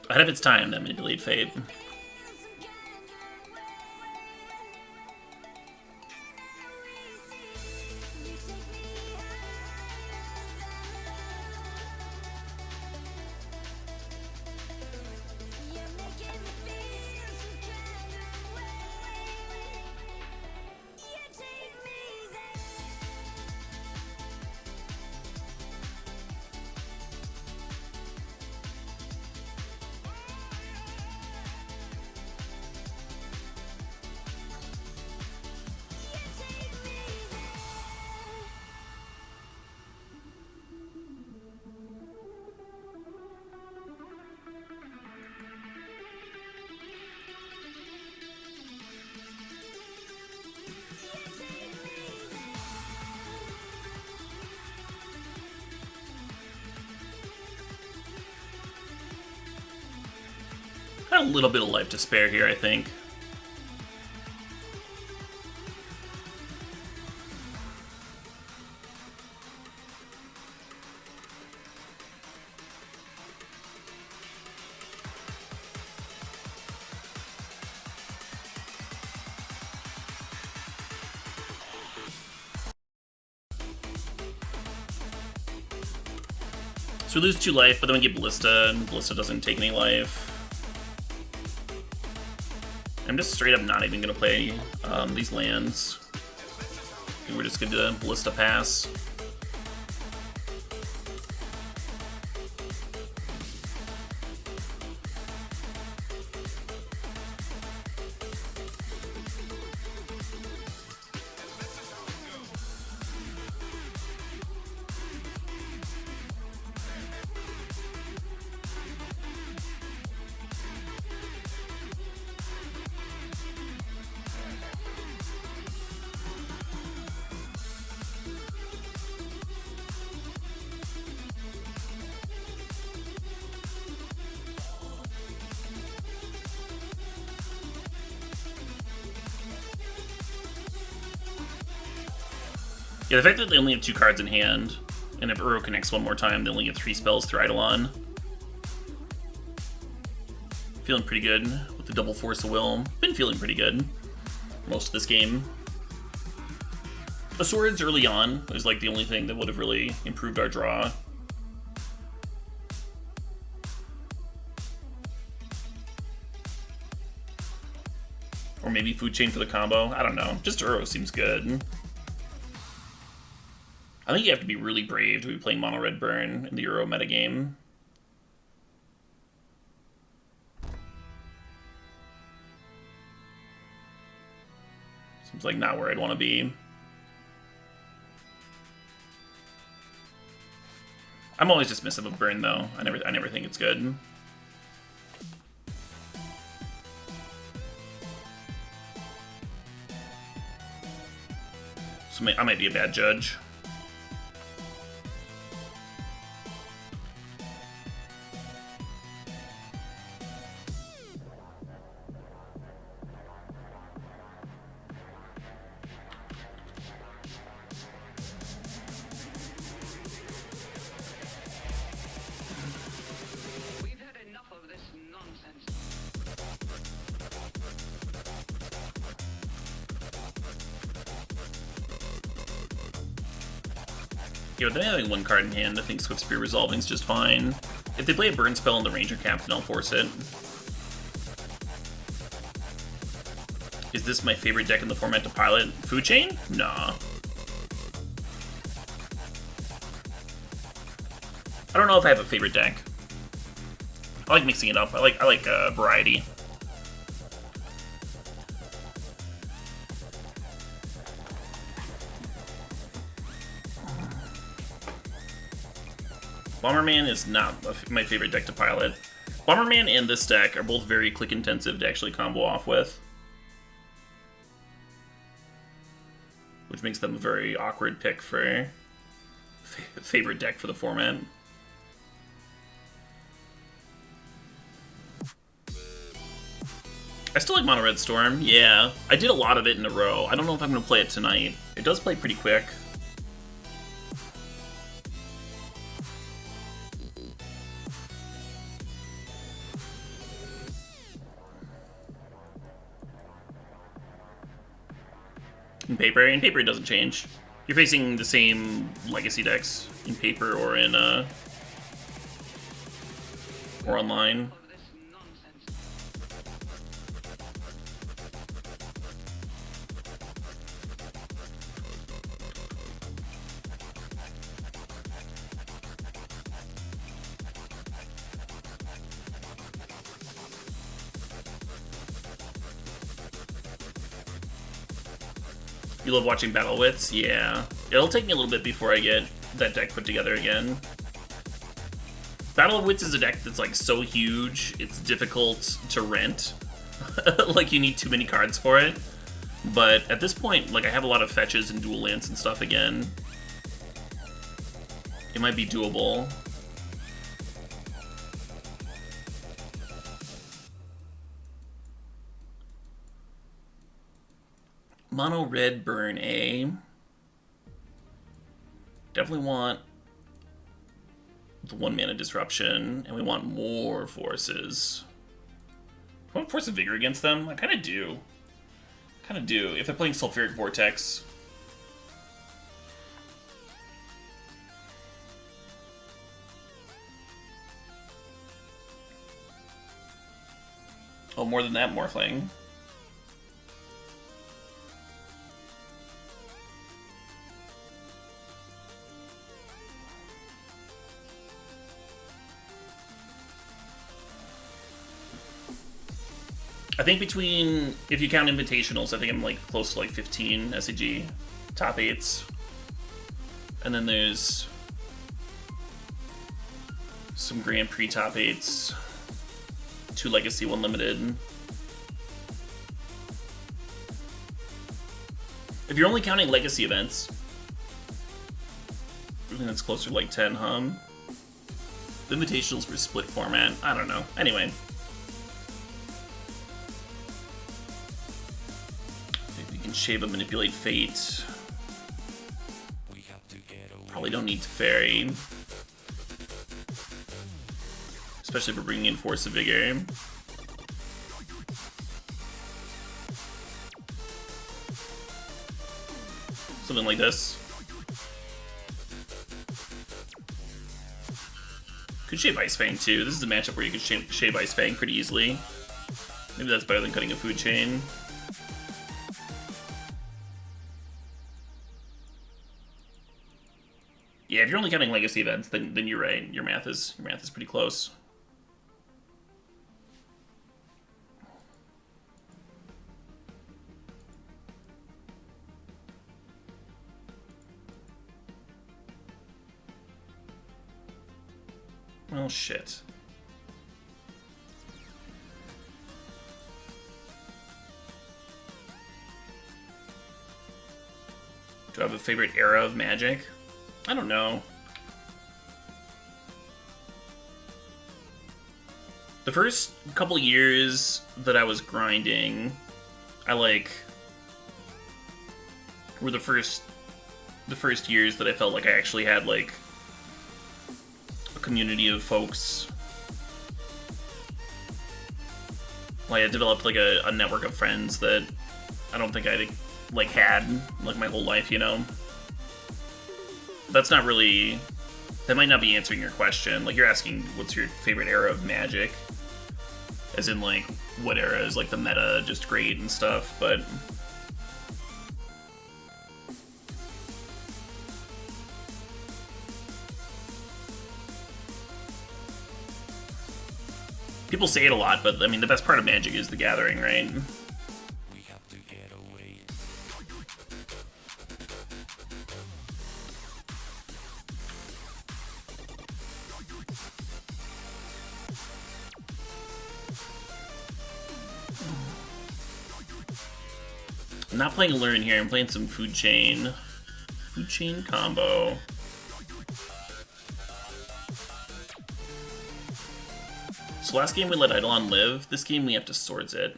Ahead of its time, that Manipulate Fate. Got a little bit of life to spare here, I think. So we lose 2 life, but then we get Ballista, and Ballista doesn't take any life. I'm just straight up not even going to play these lands. I think we're just going to Ballista pass. Yeah, the fact that they only have 2 cards in hand, and if Uro connects one more time, they only get 3 spells through Eidolon. Feeling pretty good with the double Force of Will. Been feeling pretty good most of this game. The swords early on was like the only thing that would have really improved our draw. Or maybe Food Chain for the combo. I don't know. Just Uro seems good. I think you have to be really brave to be playing Mono Red Burn in the Uro metagame. Seems like not where I'd want to be. I'm always dismissive of Burn though. I never think it's good. So I might be a bad judge. We've had enough of this nonsense. Yeah, with them having 1 card in hand, I think Swift Spear Resolving is just fine. If they play a burn spell in the Ranger Captain, I'll force it. Is this my favorite deck in the format to pilot? Food Chain? Nah. I don't know if I have a favorite deck. I like mixing it up. I like variety. Bomberman is not my favorite deck to pilot. Bomberman and this deck are both very click intensive to actually combo off with, which makes them a very awkward pick for favorite deck for the format. I still like Mono Red Storm, yeah. I did a lot of it in a row. I don't know if I'm going to play it tonight. It does play pretty quick. In paper it doesn't change. You're facing the same legacy decks in paper or in or online. Of this nonsense. You love watching Battle Wits? Yeah. It'll take me a little bit before I get that deck put together again. Battle of Wits is a deck that's like so huge, it's difficult to rent. Like you need too many cards for it. But at this point, like I have a lot of fetches and dual lands and stuff again. It might be doable. Mono Red Burn A. Definitely want the 1 mana disruption, and we want more forces. I want Force of Vigor against them? I kind of do. If they're playing Sulfuric Vortex. Oh, more than that, Morphling. I think between, if you count invitationals, I think I'm like close to like 15 SCG top 8s. And then there's some Grand Prix top 8s, 2 Legacy, 1 Limited. If you're only counting Legacy events, I think that's closer to like 10, huh? The invitationals were split format. I don't know. Anyway. Shape and Manipulate Fate. Probably don't need to fairy. Especially if we're bringing in Force of Vigor. Something like this. Could shave Ice Fang too. This is a matchup where you could shave Ice Fang pretty easily. Maybe that's better than cutting a food chain. Yeah, if you're only counting legacy events, then you're right. Your math is pretty close. Well, shit. Do I have a favorite era of Magic? I don't know. The first couple years that I was grinding, were the first years that I felt like I actually had like a community of folks. Like I developed like a network of friends that I don't think I'd like had like my whole life, you know. That's not really, that might not be answering your question. Like you're asking what's your favorite era of Magic, as in like what era is like the meta just great and stuff, but people say it a lot, but I mean the best part of Magic is the gathering, right? I'm not playing Learn here, I'm playing some Food Chain. Food Chain combo. So last game we let Eidolon live, this game we have to Swords it.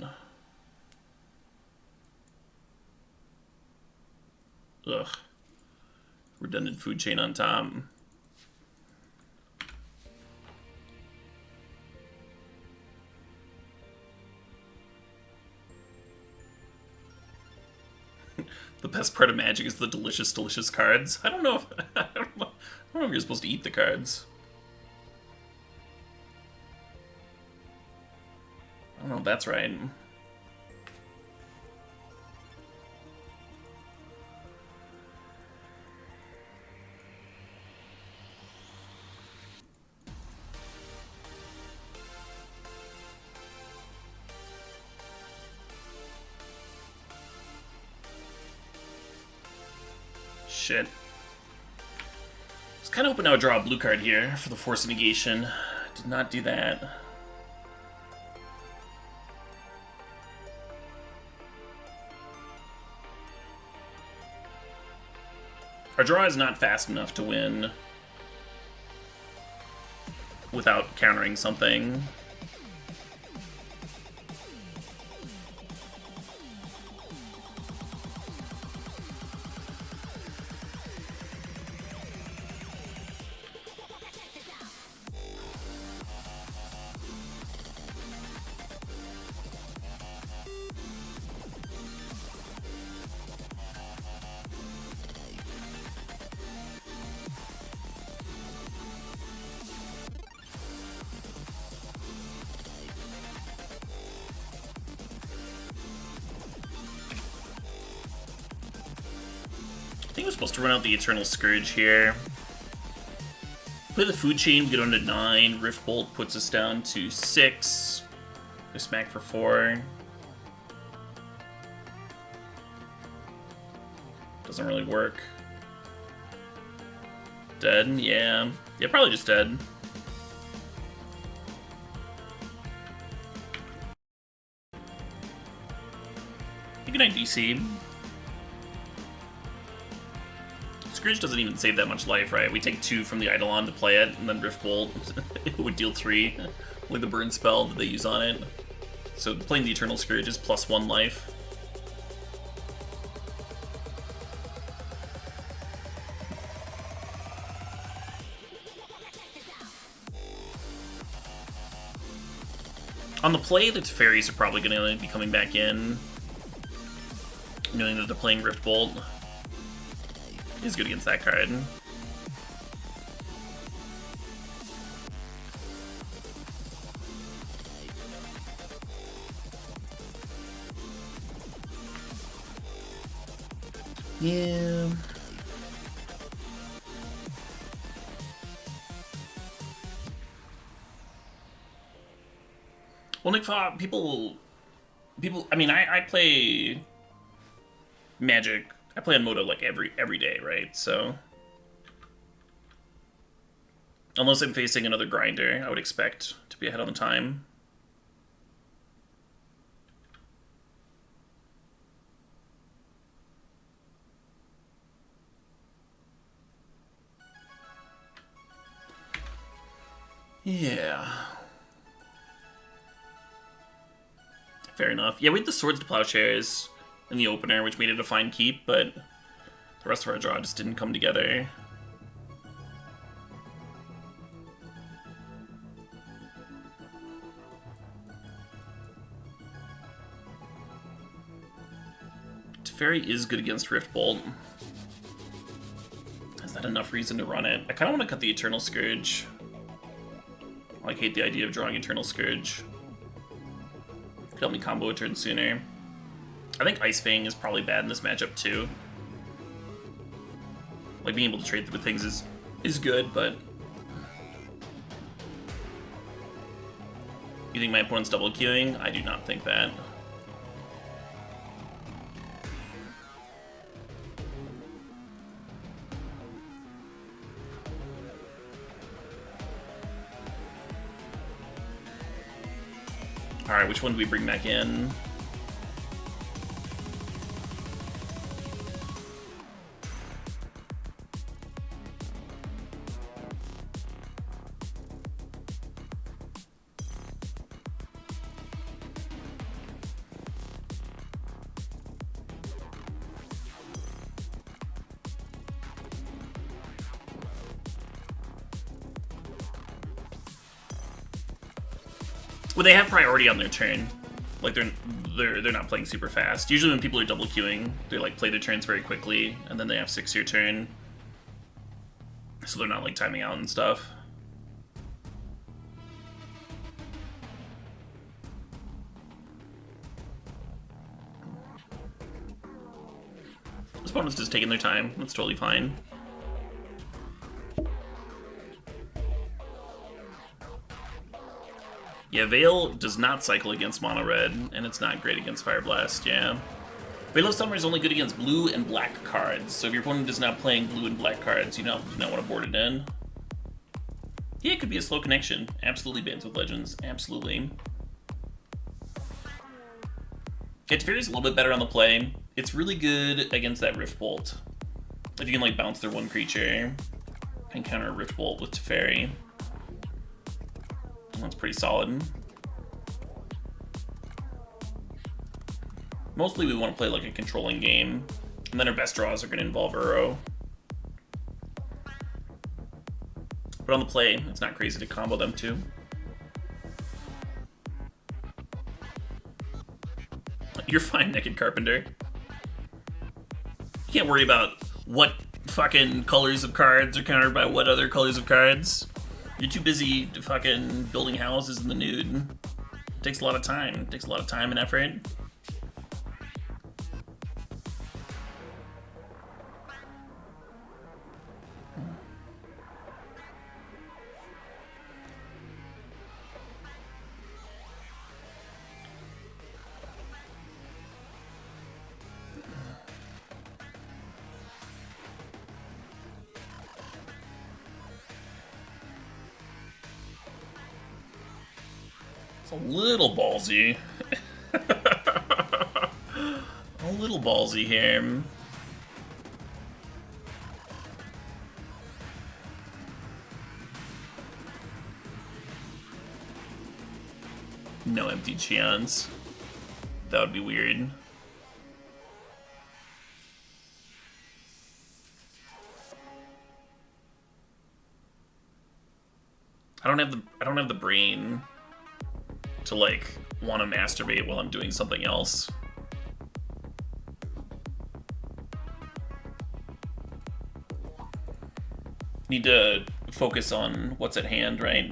Ugh. Redundant Food Chain on top. The best part of Magic is the delicious, delicious cards. I don't know if I don't know if you're supposed to eat the cards. I don't know if that's right. Shit. I was kind of hoping I would draw a blue card here for the Force of Negation. Did not do that. Our draw is not fast enough to win without countering something. I think we're supposed to run out the Eternal Scourge here. Play the Food Chain, we get on to 9. Rift Bolt puts us down to 6. We smack for 4. Doesn't really work. Dead? Yeah. Yeah, probably just dead. Good night, DC. Scourge doesn't even save that much life, right? We take 2 from the Eidolon to play it, and then Rift Bolt it would deal 3, like the burn spell that they use on it. So playing the Eternal Scourge is +1 life. On the play, the Teferis are probably going to be coming back in, knowing that they're playing Rift Bolt. Is good against that card. Yeah. Well, Nick Fobb, people. I mean, I play Magic. I play on Moto like every day, right? So unless I'm facing another grinder, I would expect to be ahead on the time. Yeah. Fair enough. Yeah, we had the Swords to Plowshares in the opener, which made it a fine keep, but the rest of our draw just didn't come together. Teferi is good against Rift Bolt. Is that enough reason to run it? I kind of want to cut the Eternal Scourge. I hate the idea of drawing Eternal Scourge. Could help me combo a turn sooner. I think Ice Fang is probably bad in this matchup too. Like being able to trade with things is good, but you think my opponent's double queuing? I do not think that. Alright, which one do we bring back in? Well, they have priority on their turn. Like they're not playing super fast. Usually when people are double queuing, they like play their turns very quickly, and then they have 6-year turn. So they're not like timing out and stuff. This opponent's just taking their time. That's totally fine. Yeah, Veil does not cycle against Mono Red, and it's not great against Fire Blast, yeah. Veil of Summer is only good against blue and black cards, so if your opponent is not playing blue and black cards, you don't want to board it in. Yeah, it could be a slow connection. Absolutely bans with Legends, absolutely. Yeah, Teferi's a little bit better on the play. It's really good against that Rift Bolt. If you can like bounce their one creature and counter a Rift Bolt with Teferi. That's pretty solid. Mostly we want to play like a controlling game, and then our best draws are going to involve Uro. But on the play, it's not crazy to combo them too. You're fine, Naked Carpenter. You can't worry about what fucking colors of cards are countered by what other colors of cards. You're too busy to fucking building houses in the nude. It takes a lot of time. It takes a lot of time and effort. A little ballsy. A little ballsy here. No empty Cheons. That would be weird. I don't have the brain to like want to masturbate while I'm doing something else. Need to focus on what's at hand, right?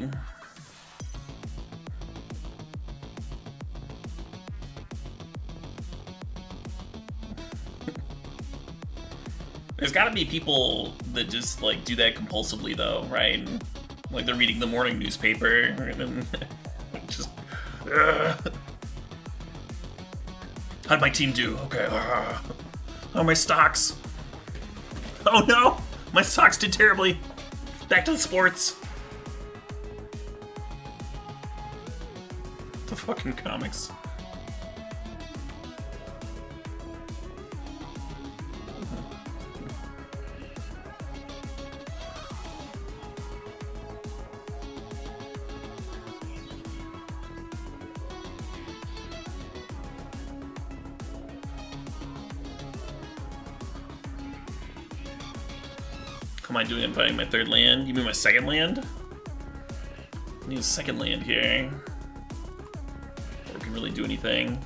There's gotta be people that just like do that compulsively though, right? Like they're reading the morning newspaper and then just how'd my team do? Okay. Oh, my stocks. Oh no! My stocks did terribly. Back to the sports. The fucking comics. How am I doing? I'm finding my third land. You mean my second land? I need a second land here. Or can really do anything.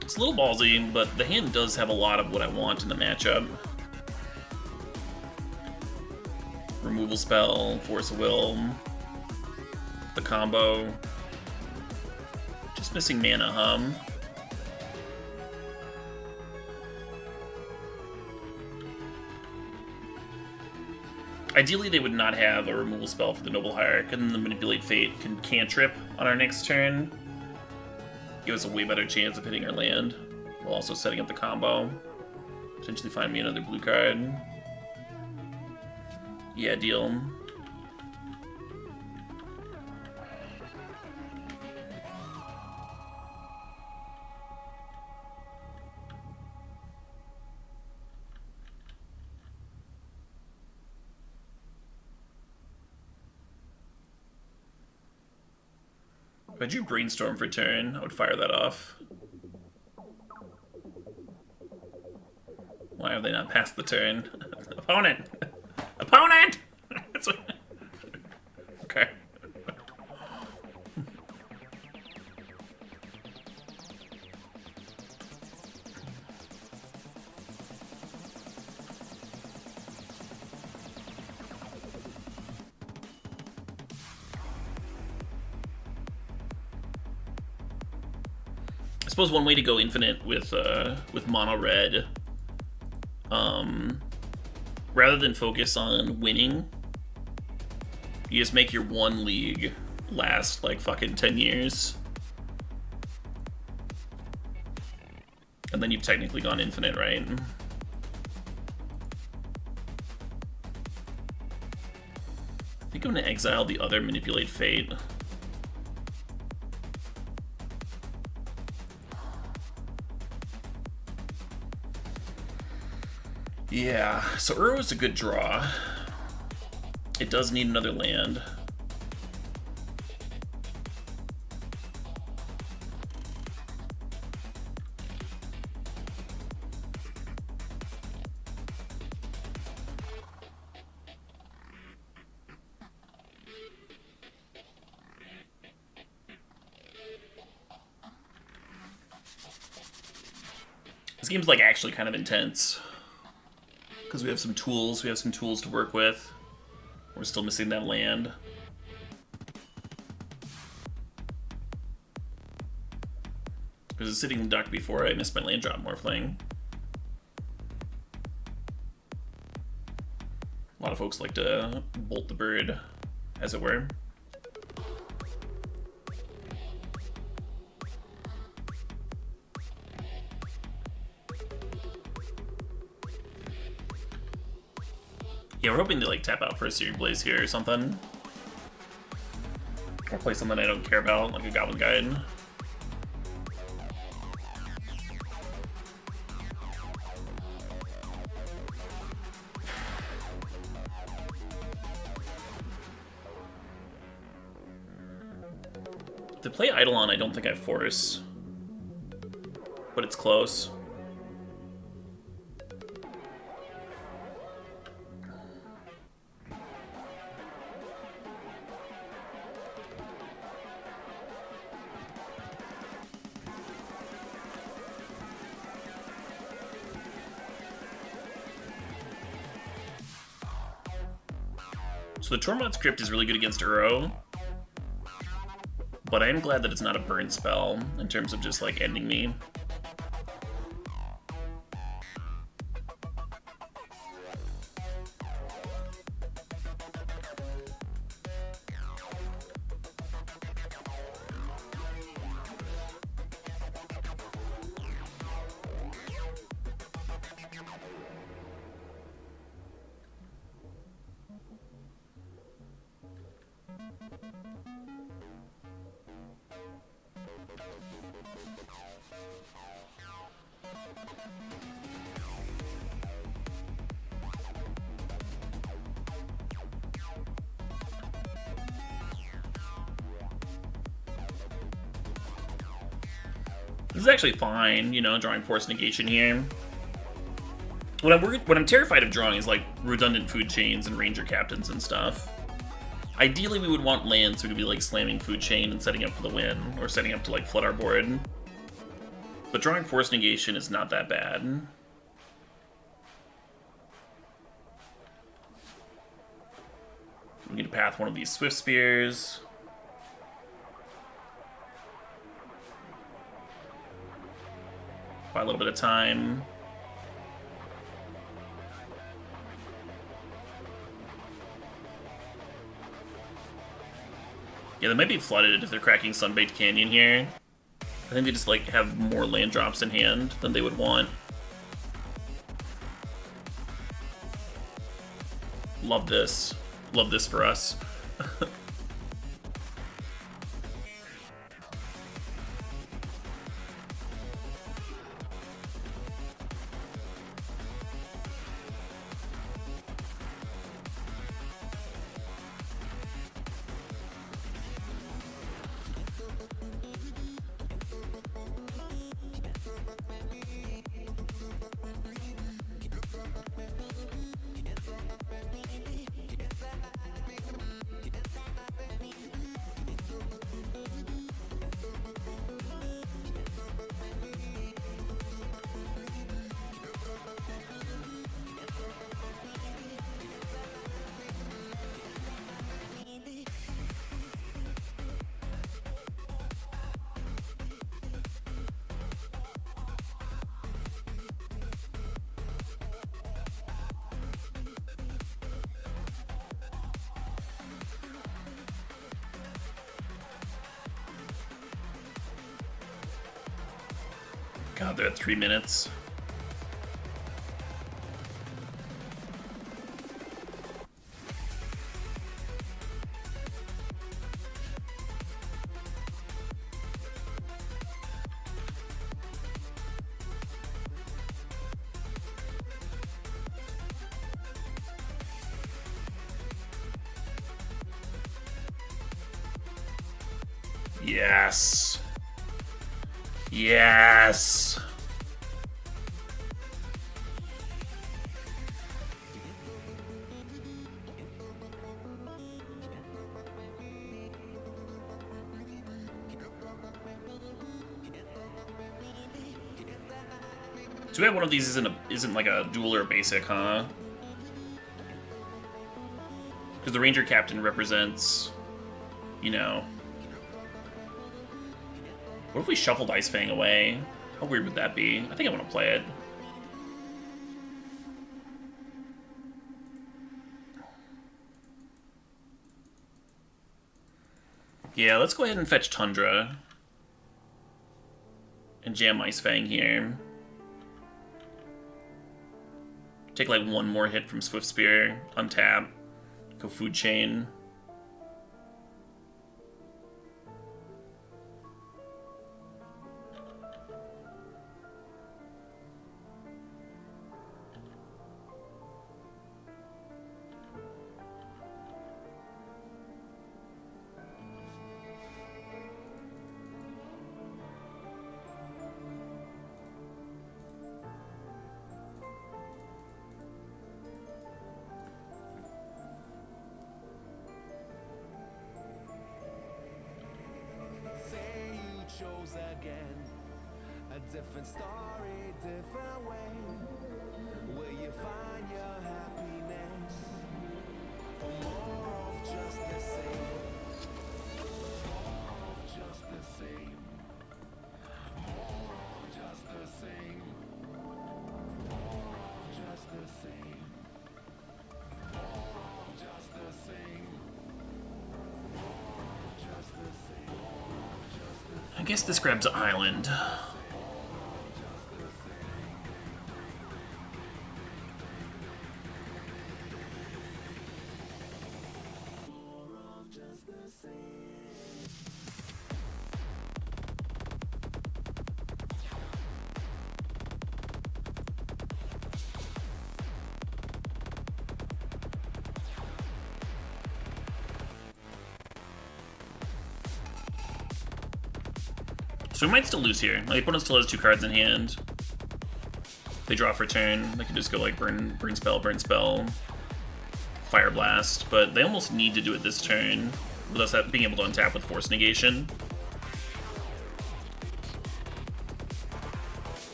It's a little ballsy, but the hand does have a lot of what I want in the matchup. Removal spell, Force of Will, the combo. Just missing mana, huh? Ideally, they would not have a removal spell for the Noble Hierarch, and then the Manipulate Fate can cantrip on our next turn. Give us a way better chance of hitting our land, while also setting up the combo. Potentially find me another blue card. Yeah, deal. If I drew Brainstorm for turn, I would fire that off. Why have they not passed the turn? Opponent! Opponent! That's what... Okay. I suppose one way to go infinite with mono red, rather than focus on winning, you just make your one league last like fucking 10 years. And then you've technically gone infinite, right? I think I'm gonna exile the other Manipulate Fate. Yeah, so Uro is a good draw. It does need another land. This game's like actually kind of intense. Because we have some tools to work with. We're still missing that land. There's a sitting duck before I missed my land drop morphling. A lot of folks like to bolt the bird, as it were. Yeah, we're hoping to like tap out for a Searing Blaze here or something. Or play something I don't care about, like a Goblin Guide. To play Eidolon, I don't think I force. But it's close. So the Tormod's Crypt is really good against Uro, but I am glad that it's not a burn spell in terms of just like ending me. This is actually fine, you know, drawing Force Negation here. What I'm terrified of drawing is like redundant food chains and Ranger Captains and stuff. Ideally, we would want lands so we could be like slamming food chain and setting up for the win, or setting up to like flood our board. But drawing Force Negation is not that bad. We need to path one of these Swift Spears. Buy a little bit of time. Yeah, they might be flooded if they're cracking Sunbaked Canyon here. I think they just like have more land drops in hand than they would want. Love this. Love this for us. God, they're at 3 minutes. Yes. Yes. Too bad one of these isn't like a dual or a basic, huh? Because the Ranger Captain represents, you know. What if we shuffled Ice Fang away? How weird would that be? I think I want to play it. Yeah, let's go ahead and fetch Tundra. And jam Ice Fang here. Take like one more hit from Swift Spear, untap, go Food Chain. Again, a different story, different way. Will you find your happiness? For more guess this grabs Island. So we might still lose here. My opponent still has 2 cards in hand. They draw for turn. They could just go like burn spell, fire blast. But they almost need to do it this turn, with us being able to untap with force negation.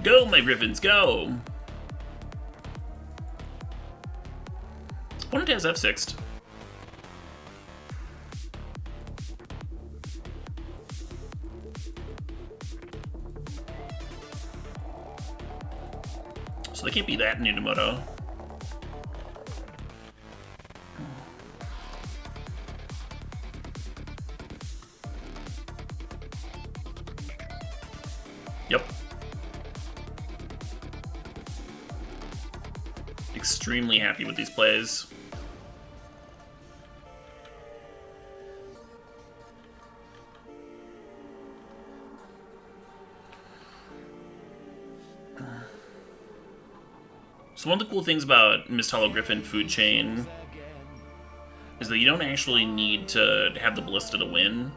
Go, my Griffins, go! Opponent has F6'd. So they can't be that Nunamoto. Yep. Extremely happy with these plays. So one of the cool things about Mist Hollow Griffin Food Chain is that you don't actually need to have the Ballista to win.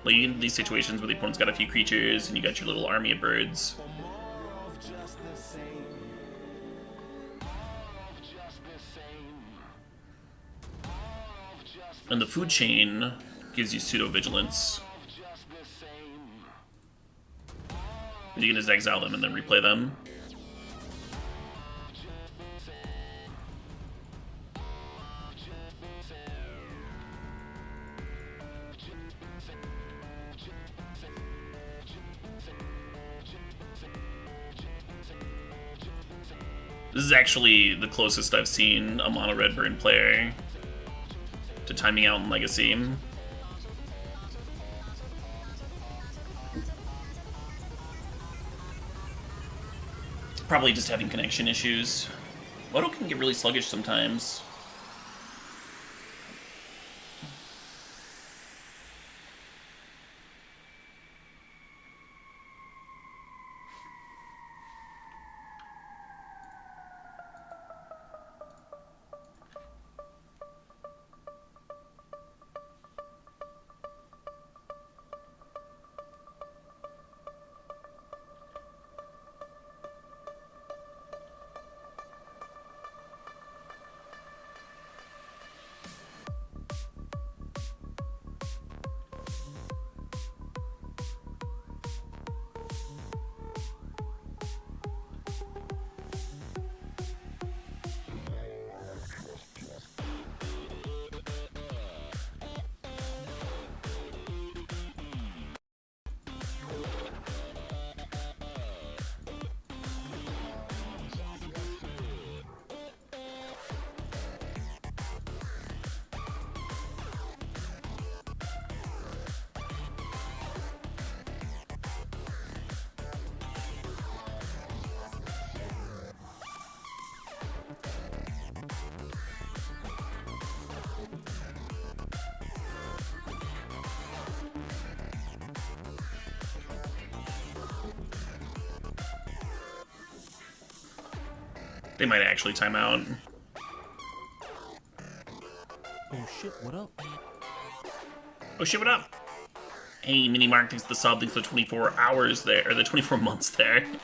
Like, you get into these situations where the opponent's got a few creatures and you got your little army of birds. And the Food Chain gives you pseudo-vigilance. You can just exile them and then replay them. This is actually the closest I've seen a mono red burn player to timing out in Legacy. Probably just having connection issues. Moto can get really sluggish sometimes. They might actually time out. Oh shit, what up? Oh shit, what up? Hey, Mini Mark, thanks for the sub, thanks for the 24 hours there, or the 24 months there. You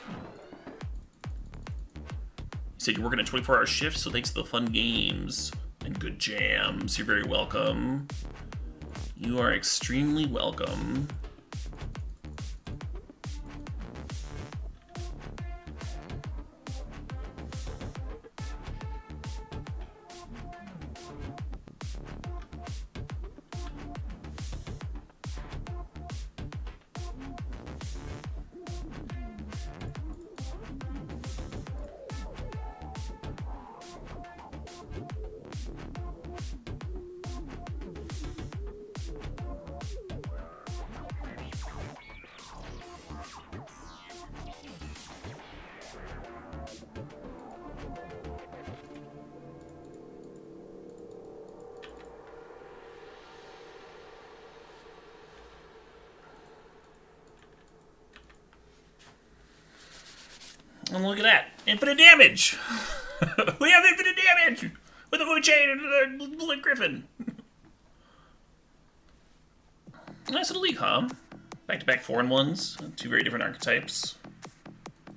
said you're working a 24-hour shift, so thanks for the fun games and good jams. You're very welcome. You are extremely welcome. And look at that. Infinite damage! We have infinite damage! With a Blue Chain and a Blue Griffin. Nice little league, huh? Back-to-back 4-1s. Two very different archetypes.